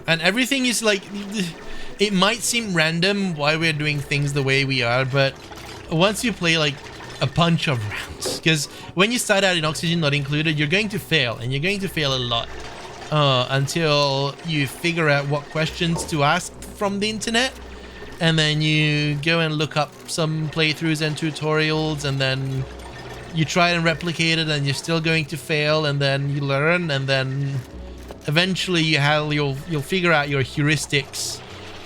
And everything is like, it might seem random why we're doing things the way we are, but once you play like a bunch of rounds, because when you start out in Oxygen Not Included, you're going to fail, and you're going to fail a lot until you figure out what questions to ask from the internet. And then you go and look up some playthroughs and tutorials, and then you try and replicate it, and you're still going to fail, and then you learn, and then eventually you'll figure out your heuristics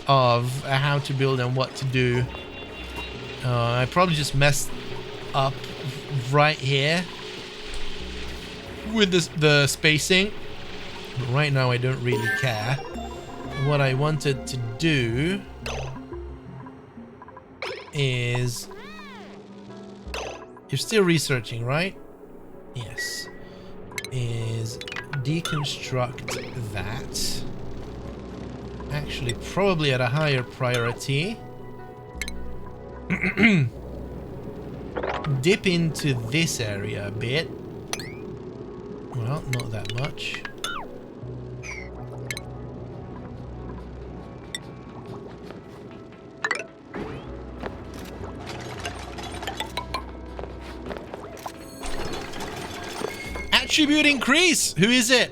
of how to build and what to do. I probably just messed up right here. with the spacing. But right now I don't really care. What I wanted to do is... You're still researching, right? Yes. Is deconstruct that. Actually, probably at a higher priority. Dip into this area a bit. Well, not that much. Attribute increase! Who is it?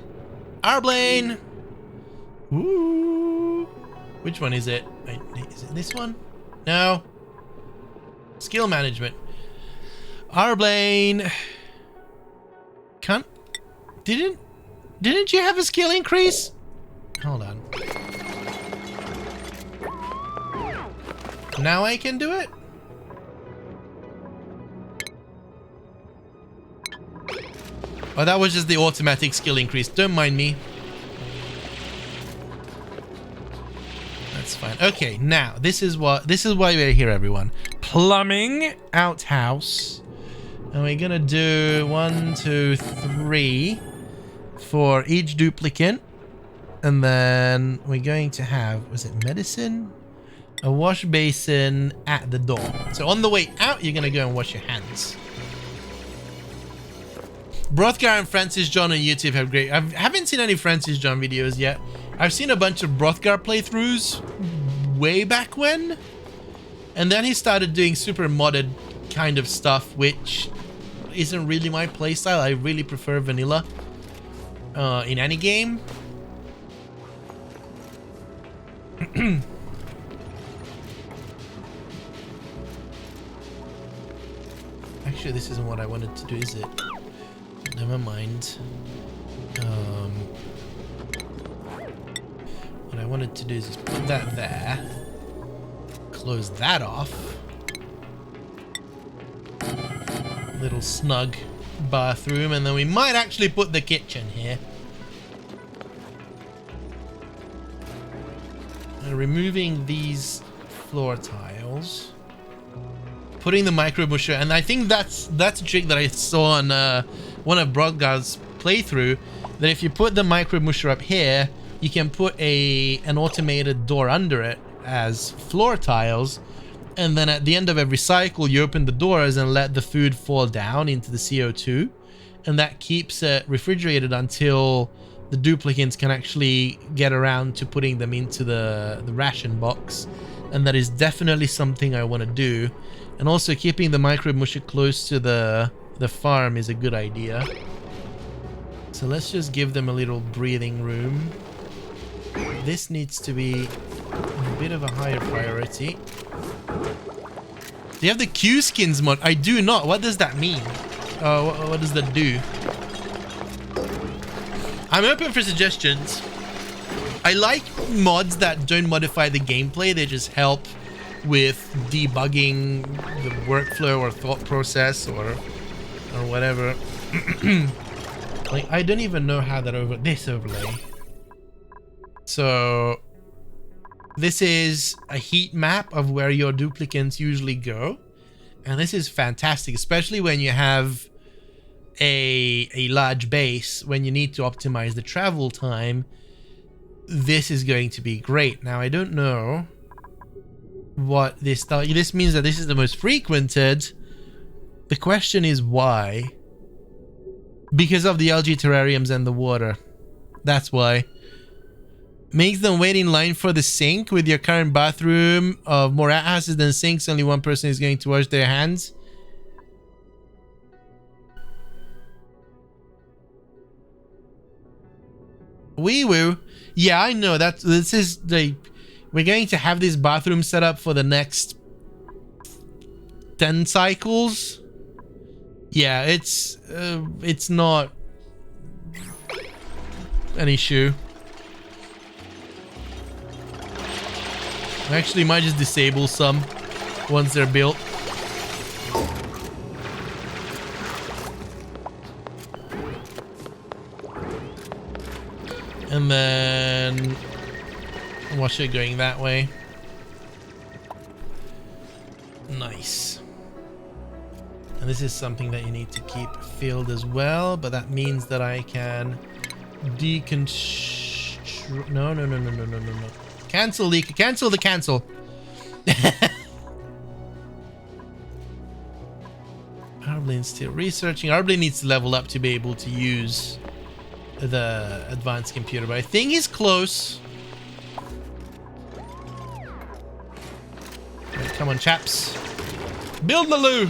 Arblane! Ooh. Which one is it? Wait, is it this one? No. Skill management. Arblane. Can't... Didn't you have a skill increase? Hold on. Now I can do it? Oh, that was just the automatic skill increase. Don't mind me. That's fine. Okay, now this is why we're here, everyone. Plumbing outhouse. And we're gonna do 1, 2, 3 for each duplicant. And then we're going to have, was it medicine? A wash basin at the door. So on the way out, you're gonna go and wash your hands. Brothgar and Francis John on YouTube have great... I haven't seen any Francis John videos yet. I've seen a bunch of Brothgar playthroughs way back when. And then he started doing super modded kind of stuff, which isn't really my playstyle. I really prefer vanilla in any game. Actually, this isn't what I wanted to do, is it? Never mind. What I wanted to do is just put that there. Close that off. Little snug bathroom, and then we might actually put the kitchen here. And removing these floor tiles. Putting the micro musher, and I think that's a trick that I saw on one of Brothgar's playthrough, that if you put the micro musher up here, you can put an automated door under it as floor tiles, and then at the end of every cycle you open the doors and let the food fall down into the CO2, and that keeps it refrigerated until the duplicants can actually get around to putting them into the ration box. And that is definitely something I want to do. And also keeping the micro musher close to the farm is a good idea. So let's just give them a little breathing room. This needs to be a bit of a higher priority. Do you have the Q skins mod? I do not. What does that mean? What does that do? I'm open for suggestions. I like mods that don't modify the gameplay. They just help with debugging the workflow or thought process or whatever. Like, I don't even know how that overlay. So this is a heat map of where your duplicants usually go, and this is fantastic, especially when you have a large base. When you need to optimize the travel time, this is going to be great. Now, I don't know what this means, that this is the most frequented. The question is why? Because of the algae terrariums and the water. That's why. Makes them wait in line for the sink. With your current bathroom of more outhouses than sinks, only one person is going to wash their hands. Wee woo. Yeah, I know that this is we're going to have this bathroom set up for the next 10 cycles. Yeah, it's not an issue. I actually might just disable some once they're built. And then watch it going that way. Nice. And this is something that you need to keep filled as well, but that means that I can deconstruct. No. Cancel the cancel. Arblane's still researching. Arblane needs to level up to be able to use the advanced computer, but I think he's close. Right, come on, chaps. Build the loo.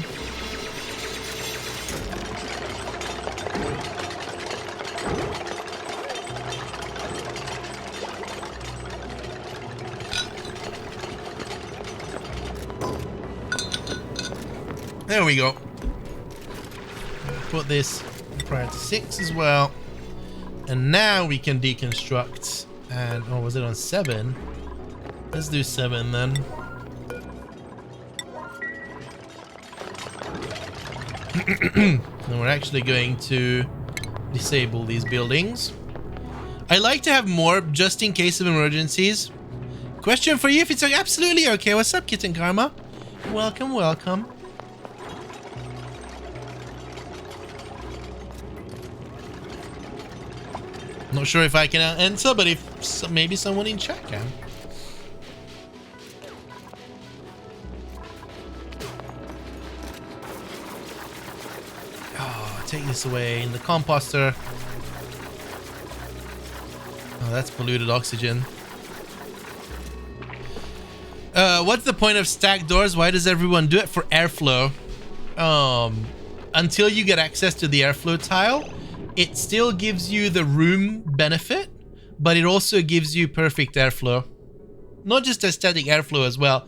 There we go. Put this prior to 6 as well. And now we can deconstruct. And, oh, was it on 7? Let's do 7 then. And we're actually going to disable these buildings. I like to have more just in case of emergencies. Question for you if it's absolutely okay. What's up, Kitten Karma? Welcome, welcome. Not sure if I can answer, but if maybe someone in chat can. Oh, take this away in the composter. Oh, that's polluted oxygen. What's the point of stacked doors? Why does everyone do it? For airflow. Until you get access to the airflow tile, it still gives you the room benefit, but it also gives you perfect airflow. Not just aesthetic airflow as well,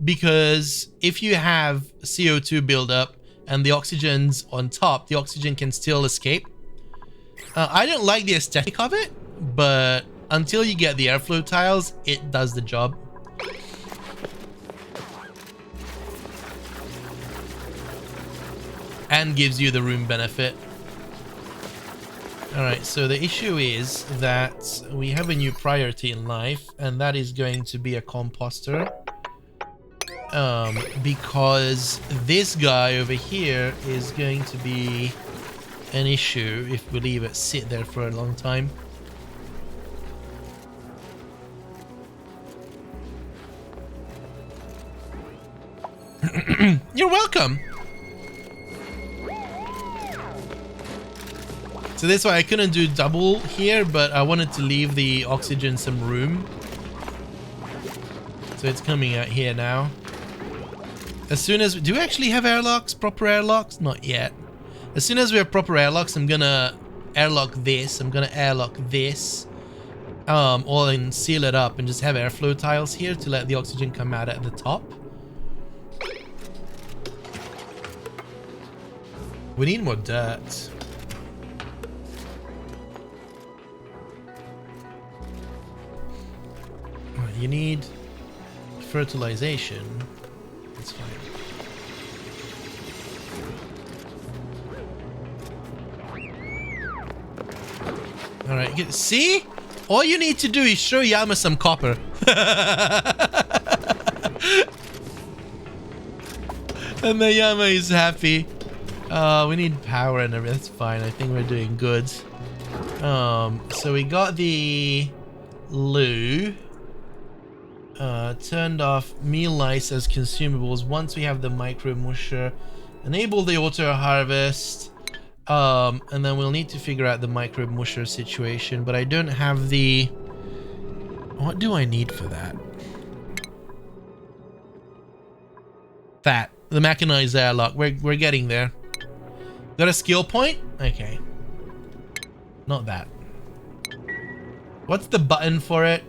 because if you have CO2 buildup and the oxygen's on top, the oxygen can still escape. I don't like the aesthetic of it, but until you get the airflow tiles, it does the job. And gives you the room benefit. Alright, so the issue is that we have a new priority in life, and that is going to be a composter. Because this guy over here is going to be an issue if we leave it sit there for a long time. You're welcome! So that's why I couldn't do double here, but I wanted to leave the oxygen some room. So it's coming out here now. As soon as... Do we actually have airlocks? Proper airlocks? Not yet. As soon as we have proper airlocks, I'm gonna airlock this. I'm gonna airlock this. Or and seal it up and just have airflow tiles here to let the oxygen come out at the top. We need more dirt. You need fertilization. That's fine. Alright, see? All you need to do is show Yama some copper. And the Yama is happy. We need power and everything. That's fine. I think we're doing good. So we got the loo. Turned off meal lice as consumables. Once we have the micro musher, enable the auto harvest, and then we'll need to figure out the micro musher situation, but I don't have the... What do I need for that? That. The mechanized airlock. We're getting there. Got a skill point? Okay. Not that. What's the button for it?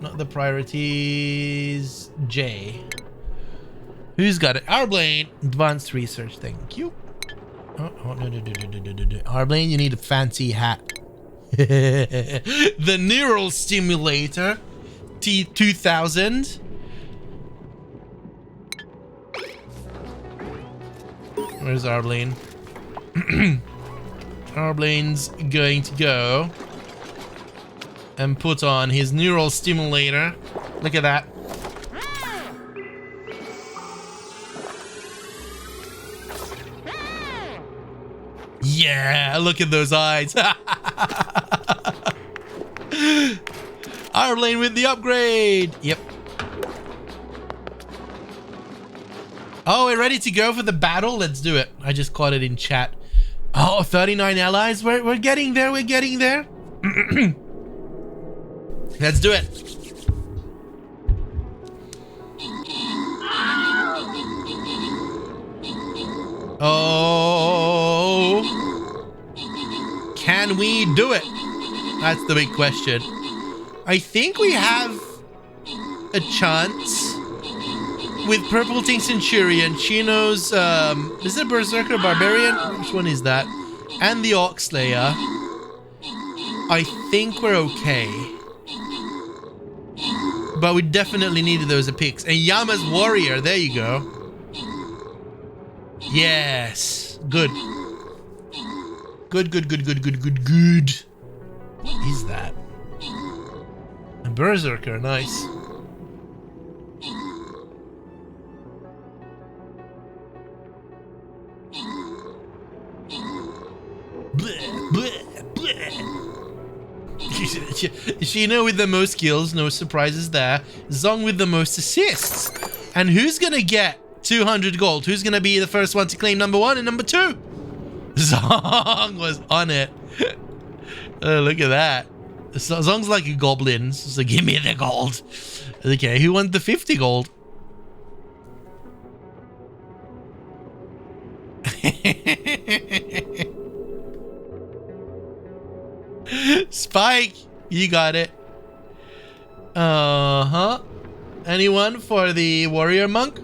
Not the priorities. J. Who's got it? Arblaine. Advanced research. Thank you. Oh, no. Arblaine, you need a fancy hat. The neural stimulator. T2000. Where's Arblaine? Arblaine's going to go and put on his neural stimulator. Look at that. Yeah, look at those eyes. Our lane with the upgrade. Yep. Oh, we're ready to go for the battle? Let's do it. I just caught it in chat. Oh, 39 allies. We're getting there. We're getting there. Let's do it. Oh. Can we do it? That's the big question. I think we have a chance with Purple Ting Centurion, Chino's, is it Berserker Barbarian? Which one is that? And the Orc Slayer. I think we're okay. But we definitely needed those picks. And Yama's Warrior, there you go. Yes. Good. Good. What is that? A Berserker, nice. Shino with the most kills, no surprises there. Zong with the most assists. And who's gonna get 200 gold? Who's gonna be the first one to claim number 1 and number 2? Zong was on it. Oh, look at that. Zong's like a goblin, so give me the gold. Okay, who won the 50 gold? Spike, you got it. Anyone for the warrior monk?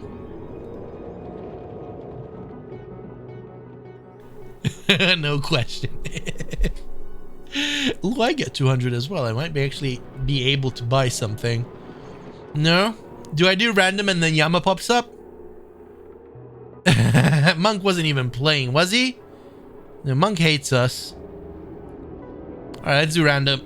No question. Ooh, I get 200 as well. I might actually be able to buy something. No? Do I do random and then Yama pops up? Monk wasn't even playing, was he? No, Monk hates us. Alright, let's do random.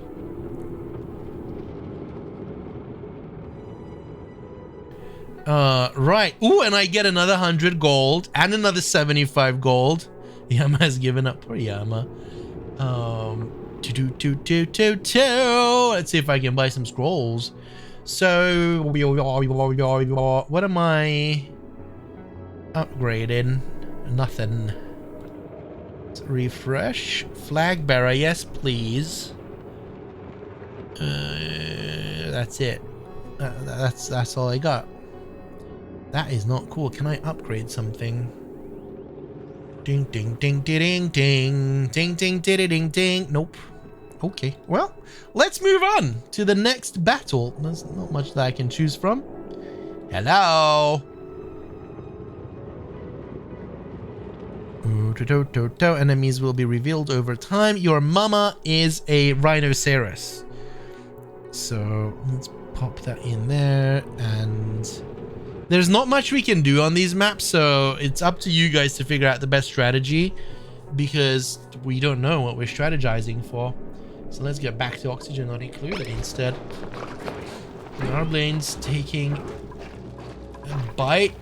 Right. Ooh, and I get another 100 gold and another 75 gold. Yama has given up. Poor Yama. Let's see if I can buy some scrolls. So, what am I upgrading? Nothing. Let's refresh. Flag bearer, yes, please. That's it. That's all I got. That is not cool. Can I upgrade something? Ding ding ding ding ding ding ding ding ding ding. Nope. Okay. Well, let's move on to the next battle. There's not much that I can choose from. Hello. Enemies will be revealed over time. Your mama is a rhinoceros. So let's pop that in there. And there's not much we can do on these maps, so it's up to you guys to figure out the best strategy, because we don't know what we're strategizing for. So let's get back to Oxygen Not Incuded instead. Our blade's taking a bite.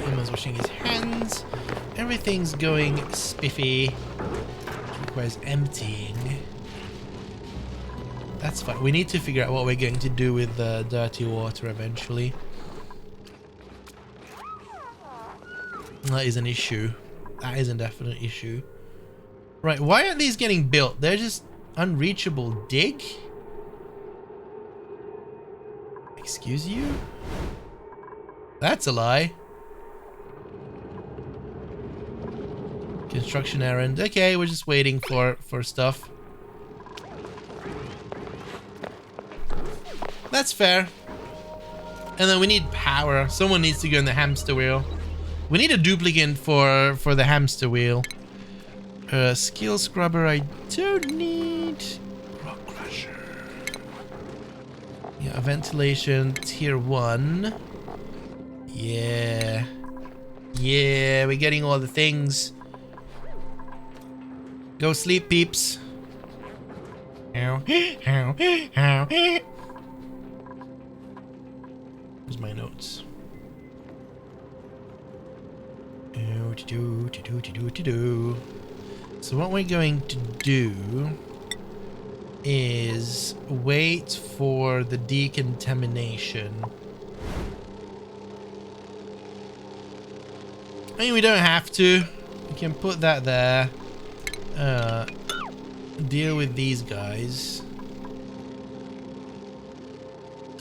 Emma's washing his hands. Everything's going spiffy. Which requires emptying. That's fine. We need to figure out what we're going to do with the dirty water eventually. That is an issue. That is a definite issue. Right, why aren't these getting built? They're just unreachable. Dig? Excuse you? That's a lie. Construction errand. Okay, we're just waiting for stuff. That's fair. And then we need power. Someone needs to go in the hamster wheel. We need a duplicant for the hamster wheel. Skill scrubber I don't need. Rock crusher. Yeah, ventilation tier 1. Yeah. Yeah, we're getting all the things. Go sleep, peeps. Here's my notes. So what we're going to do is wait for the decontamination. I mean, we don't have to. We can put that there. Deal with these guys.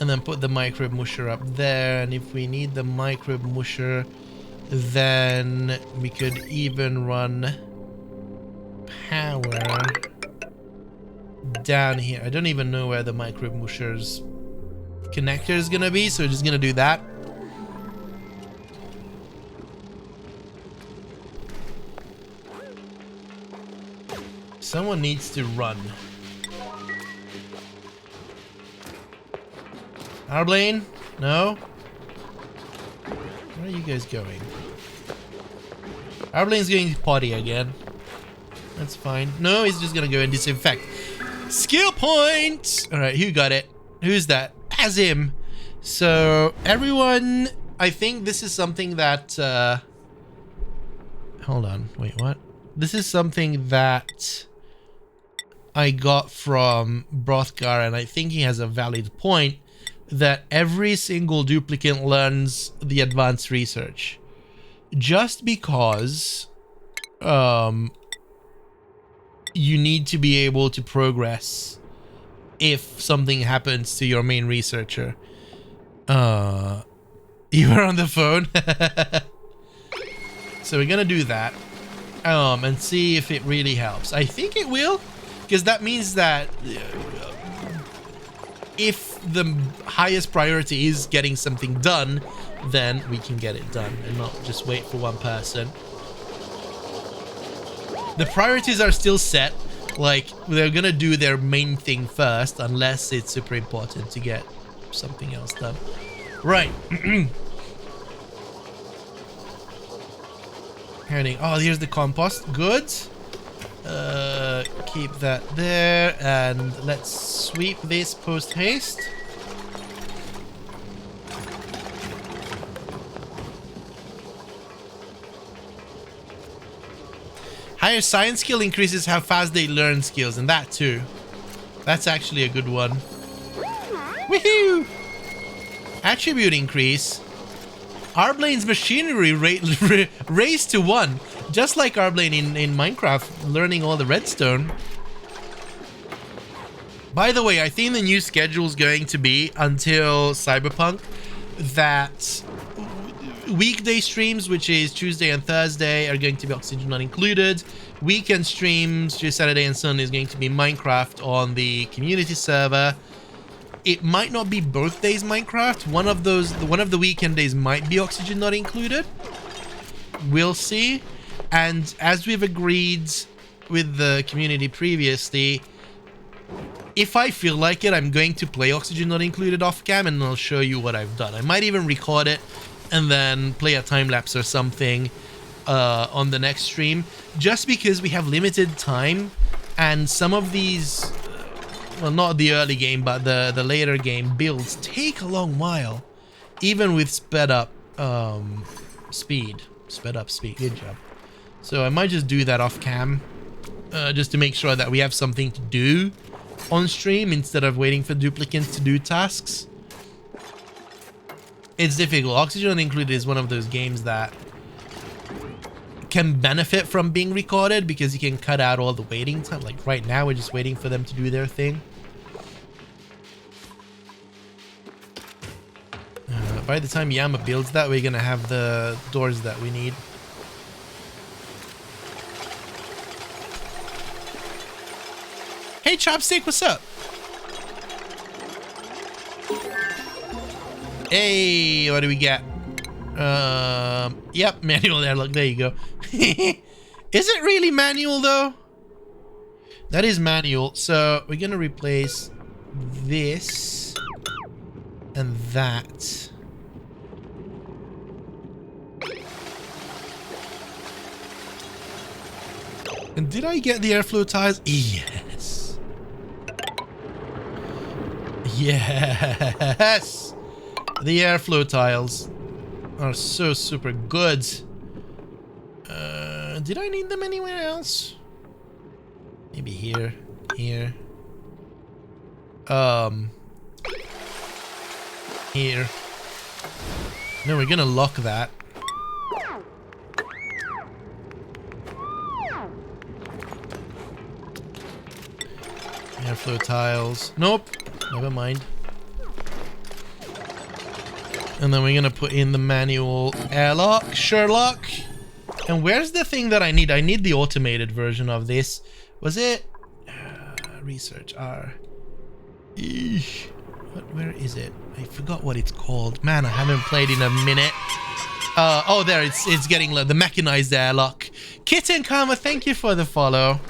And then put the microbe musher up there. And if we need the microbe musher, then we could even run power down here. I don't even know where the microbe musher's connector is gonna be, so we're just gonna do that. Someone needs to run. Arblaine? No? Where are you guys going? Arblaine's going to potty again. That's fine. No, he's just gonna go and disinfect. Skill point! Alright, who got it? Who's that? Azim. So, everyone, I think this is something that... hold on. Wait, what? This is something that I got from Brothgar, and I think he has a valid point, that every single duplicant learns the advanced research. Just because you need to be able to progress if something happens to your main researcher. You were on the phone? So we're gonna do that and see if it really helps. I think it will, because that means that if the highest priority is getting something done, then we can get it done and not just wait for one person. The priorities are still set, like they're gonna do their main thing first unless it's super important to get something else done. Right. Oh, here's the compost. Good. Keep that there, and let's sweep this post haste. Higher science skill increases how fast they learn skills, and that too. That's actually a good one. Woohoo! Attribute increase. Arblaine's machinery raised to 1. Just like Arblaine in Minecraft, learning all the redstone. By the way, I think the new schedule is going to be until Cyberpunk that weekday streams, which is Tuesday and Thursday, are going to be Oxygen Not Included. Weekend streams, which is Saturday and Sunday, is going to be Minecraft on the community server. It might not be both days Minecraft. One of the weekend days might be Oxygen Not Included. We'll see. And as we've agreed with the community previously, if I feel like it, I'm going to play Oxygen Not Included off cam, and I'll show you what I've done. I might even record it and then play a time lapse or something on the next stream, just because we have limited time, and some of these, well, not the early game, but the later game builds take a long while, even with sped up speed. Good job. So I might just do that off cam, just to make sure that we have something to do on stream instead of waiting for duplicants to do tasks. It's difficult. Oxygen Not Included is one of those games that can benefit from being recorded because you can cut out all the waiting time. Like right now, we're just waiting for them to do their thing. By the time Yama builds that, we're gonna have the doors that we need. Hey Chopstick, what's up? Hey, what do we get? Yep, manual there. Look, there you go. Is it really manual though? That is manual. So we're gonna replace this and that. And did I get the airflow tiles? Yes. Yes! The airflow tiles are so super good. Did I need them anywhere else? Maybe here. Here. Here. No, we're gonna lock that. Airflow tiles. Nope. Never mind. And then we're gonna put in the manual airlock, Sherlock. And where's the thing that I need? I need the automated version of this. Was it? Research R. Eesh. Where is it? I forgot what it's called. Man, I haven't played in a minute. Oh, there, it's getting low. The mechanized airlock. Kitten Karma, thank you for the follow.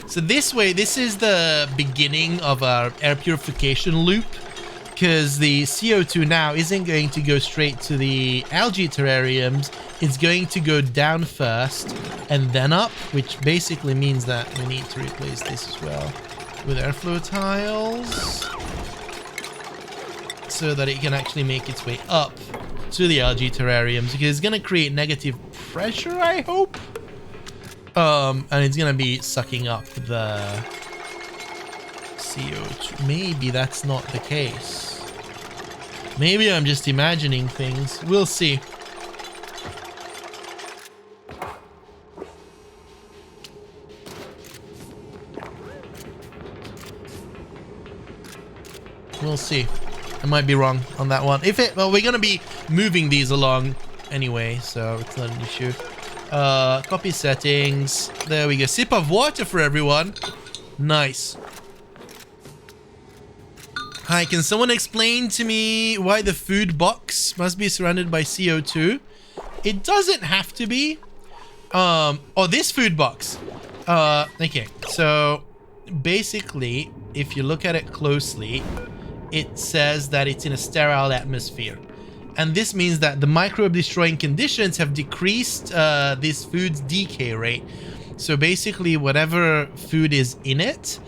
So this way, this is the beginning of our air purification loop, because the CO2 now isn't going to go straight to the algae terrariums. It's going to go down first and then up, which basically means that we need to replace this as well with airflow tiles so that it can actually make its way up to the algae terrariums, because it's going to create negative pressure, I hope. And it's gonna be sucking up the CO2. Maybe that's not the case. Maybe I'm just imagining things. We'll see. We'll see. I might be wrong on that one. Well, we're gonna be moving these along anyway, so it's not an issue. Copy settings. There we go. Sip of water for everyone. Nice. Hi, can someone explain to me why the food box must be surrounded by CO2? It doesn't have to be. Oh, this food box. Okay, so basically, if you look at it closely, it says that it's in a sterile atmosphere. And this means that the microbe destroying conditions have decreased this food's decay rate. So basically, whatever food is in it,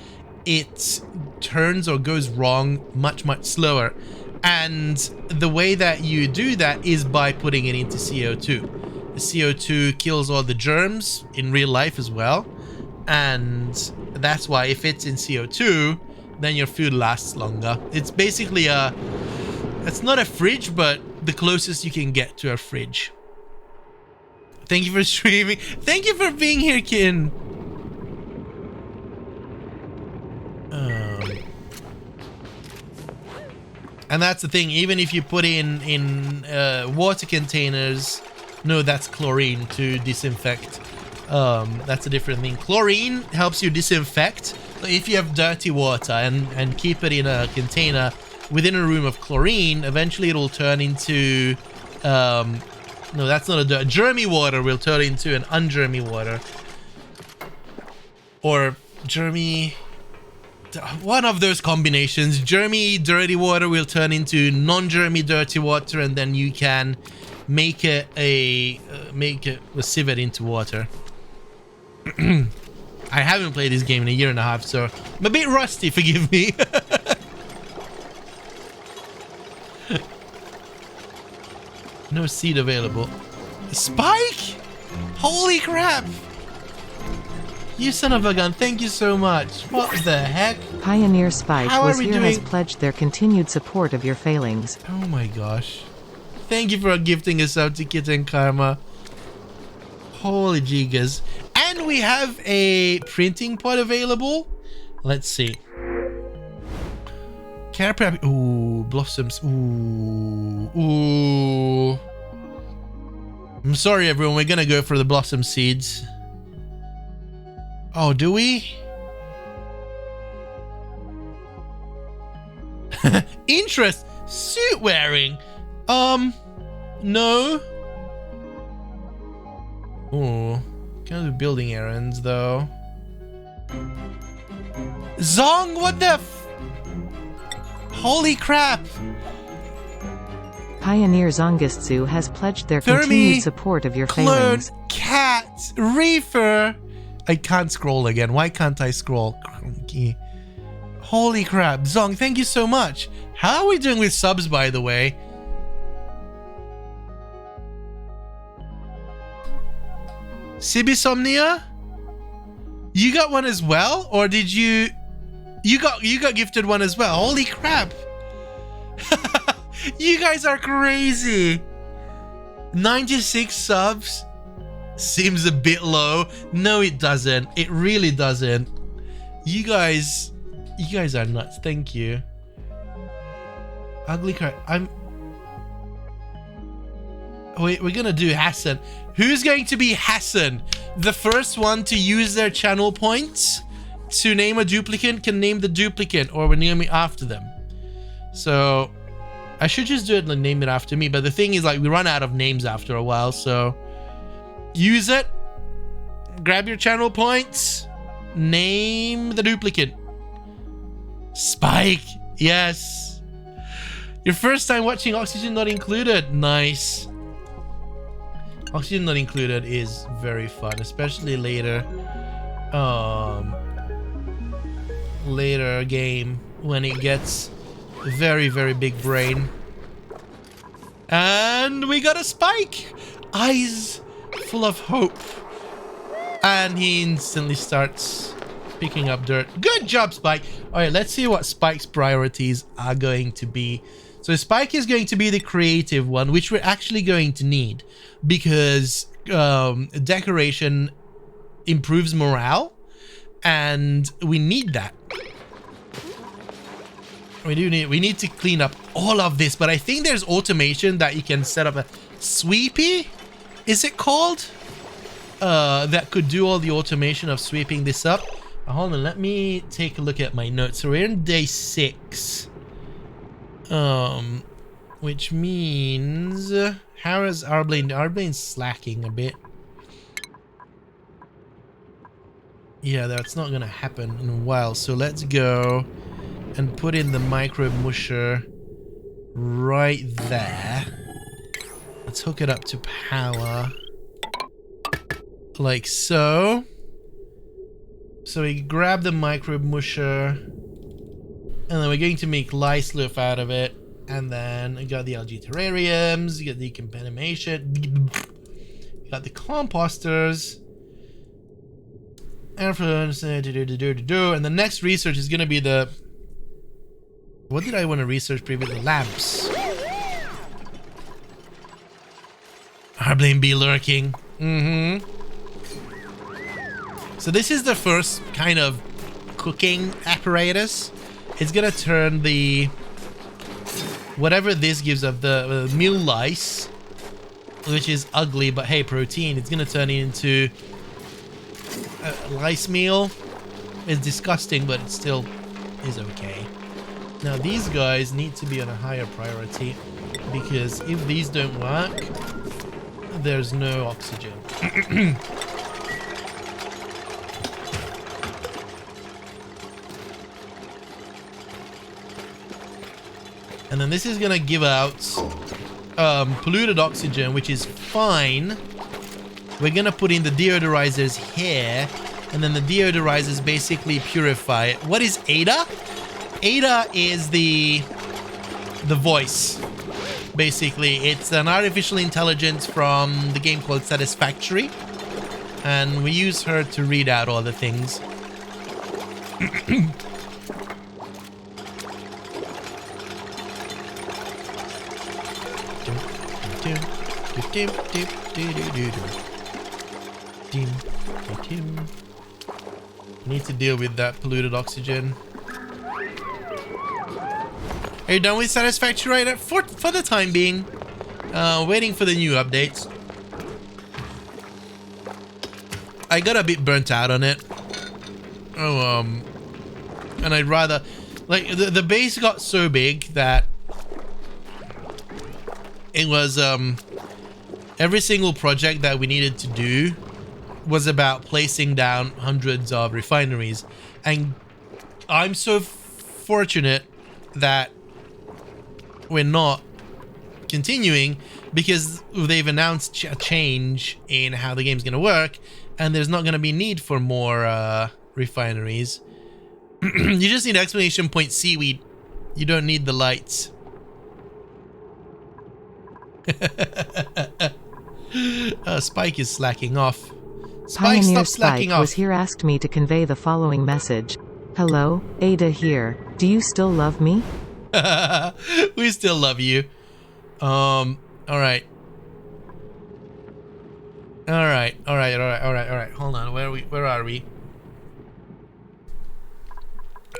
it turns or goes wrong much, much slower. And the way that you do that is by putting it into CO2. The CO2 kills all the germs in real life as well. And that's why if it's in CO2, then your food lasts longer. It's basically it's not a fridge, but the closest you can get to a fridge. Thank you for streaming. Thank you for being here, Kin. And that's the thing. Even if you put in water containers, no, that's chlorine to disinfect. That's a different thing. Chlorine helps you disinfect. If you have dirty water and keep it in a container within a room of chlorine, eventually it will turn into no, that's not a germy water will turn into an ungermy water, or germy, one of those combinations. Germy dirty water will turn into non-germy dirty water, and then you can make it a sieve it into water. I haven't played this game in a year and a half, so I'm a bit rusty, forgive me. No seed available. Spike? Holy crap! You son of a gun, thank you so much. What the heck? Pioneer Spike How was are we here doing? has pledged their continued support of your failings. Oh my gosh. Thank you for gifting us out to Kitten Karma. Holy gigas. And we have a printing pod available. Let's see. Care prep. Ooh, blossoms. Ooh. I'm sorry, everyone. We're gonna go for the blossom seeds. Oh, do we? Interest. Suit wearing. No. Ooh. Can I do building errands, though? Zong, what the f... Holy crap! Pioneer Zongistsu has pledged their Fermi, continued support of your Clone, failings. Cat, Reefer, I can't scroll again. Why can't I scroll? Crunky. Holy crap. Zong, thank you so much. How are we doing with subs, by the way? Sibisomnia? You got one as well? Or did you... You got gifted one as well. Holy crap. You guys are crazy. 96 subs seems a bit low. No, it doesn't. It really doesn't. You guys are nuts. Thank you. Ugly card. Wait, we're gonna do Hassan. Who's going to be Hassan? The first one to use their channel points to name a duplicant can name the duplicant, or we're naming after them. So I should just do it and name it after me, but the thing is, like, we run out of names after a while, so use it, grab your channel points, name the duplicant. Spike, yes. Your first time watching Oxygen Not Incuded. Nice. Oxygen Not Incuded is very fun, especially later game when it gets very, very big brain. And we got a Spike! Eyes full of hope. And he instantly starts picking up dirt. Good job, Spike! Alright, let's see what Spike's priorities are going to be. So Spike is going to be the creative one, which we're actually going to need, because decoration improves morale, and we need that. We need to clean up all of this, but I think there's automation that you can set up. A sweepy, is it called? That could do all the automation of sweeping this up. Hold on, let me take a look at my notes. So we're in day 6. Which means how is Arblaine? Arblane's slacking a bit. Yeah, that's not gonna happen in a while. So let's go and put in the microbe musher right there. Let's hook it up to power like so. So we grab the microbe musher, and then we're going to make lice loaf out of it. And then we got the algae terrariums, you got the decontamination, you got the composters, and the next research is going to be the... What did I want to research previously? Lamps. Arblaine be lurking. So this is the first kind of cooking apparatus. It's going to turn the... whatever this gives of the meal lice, which is ugly, but hey, protein, it's gonna turn it into lice meal. It's disgusting, but it still is okay. Now these guys need to be on a higher priority, because if these don't work, there's no oxygen. And then this is gonna give out polluted oxygen, which is fine. We're gonna put in the deodorizers here, and then the deodorizers basically purify it. What is Ada? Ada is the voice. Basically, it's an artificial intelligence from the game called Satisfactory, and we use her to read out all the things. Need to deal with that polluted oxygen. Are you done with Satisfactory right now? For the time being. Waiting for the new updates. I got a bit burnt out on it. And I'd rather... Like, the base got so big that it was, every single project that we needed to do was about placing down hundreds of refineries. And I'm so fortunate that we're not continuing, because they've announced a change in how the game's going to work, and there's not going to be need for more refineries. You just need exclamation point seaweed. You don't need the lights. Spike is slacking off. Spike, Pioneer stop slacking Spike off. was here, asked me to convey the following message. Hello, Ada here. Do you still love me? We still love you. All right. All right. Hold on. Where are we?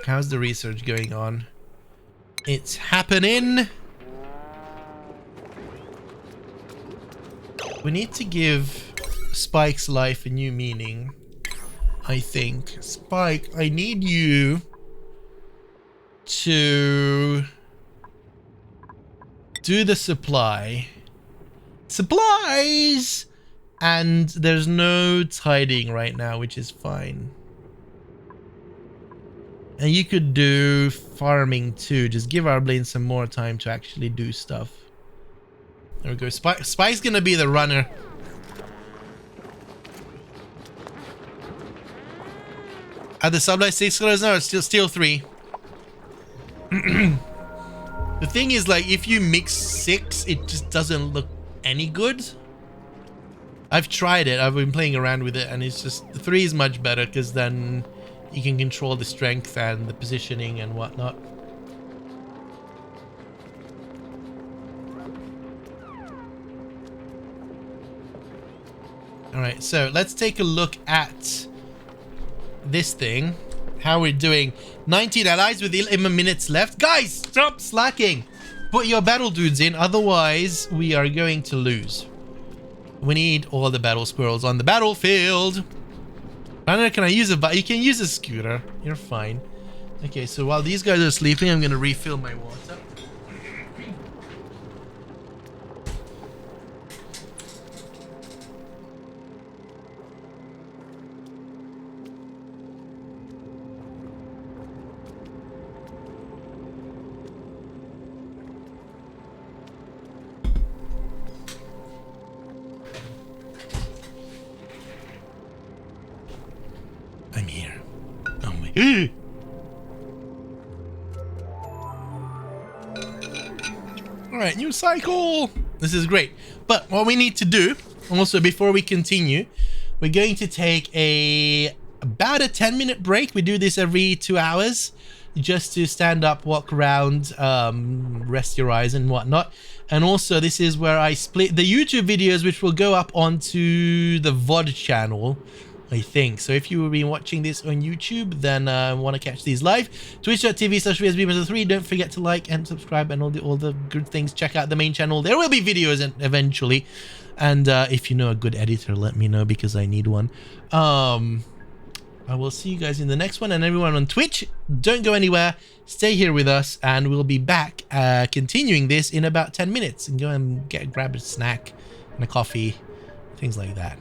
How's the research going on? It's happening. We need to give Spike's life a new meaning, I think. Spike, I need you to do the supplies, and there's no tiding right now, which is fine. And you could do farming too. Just give our Blaine some more time to actually do stuff. There we go. Spike's gonna be the runner. At the sublight 6 colors now, it's still 3. The thing is, like, if you mix 6, it just doesn't look any good. I've tried it. I've been playing around with it, and it's just 3 is much better because then you can control the strength and the positioning and whatnot. Alright, so let's take a look at this thing. How we're doing. 19 allies with 11 minutes left. Guys, stop slacking. Put your battle dudes in, otherwise we are going to lose. We need all the battle squirrels on the battlefield. I don't know, can I use you can use a scooter. You're fine. Okay, so while these guys are sleeping, I'm gonna refill my water. I'm here. Oh my. Alright, new cycle. This is great. But what we need to do, also before we continue, we're going to take about a 10-minute break. We do this every 2 hours, just to stand up, walk around, rest your eyes and whatnot. And also this is where I split the YouTube videos, which will go up onto the VOD channel, I think. So if you've been watching this on YouTube, then want to catch these live, twitch.tv/VSB3. Don't forget to like and subscribe and all the good things. Check out the main channel. There will be videos eventually. And if you know a good editor, let me know, because I need one. I will see you guys in the next one. And everyone on Twitch, don't go anywhere. Stay here with us, and we'll be back continuing this in about 10 minutes. And go and grab a snack and a coffee, things like that.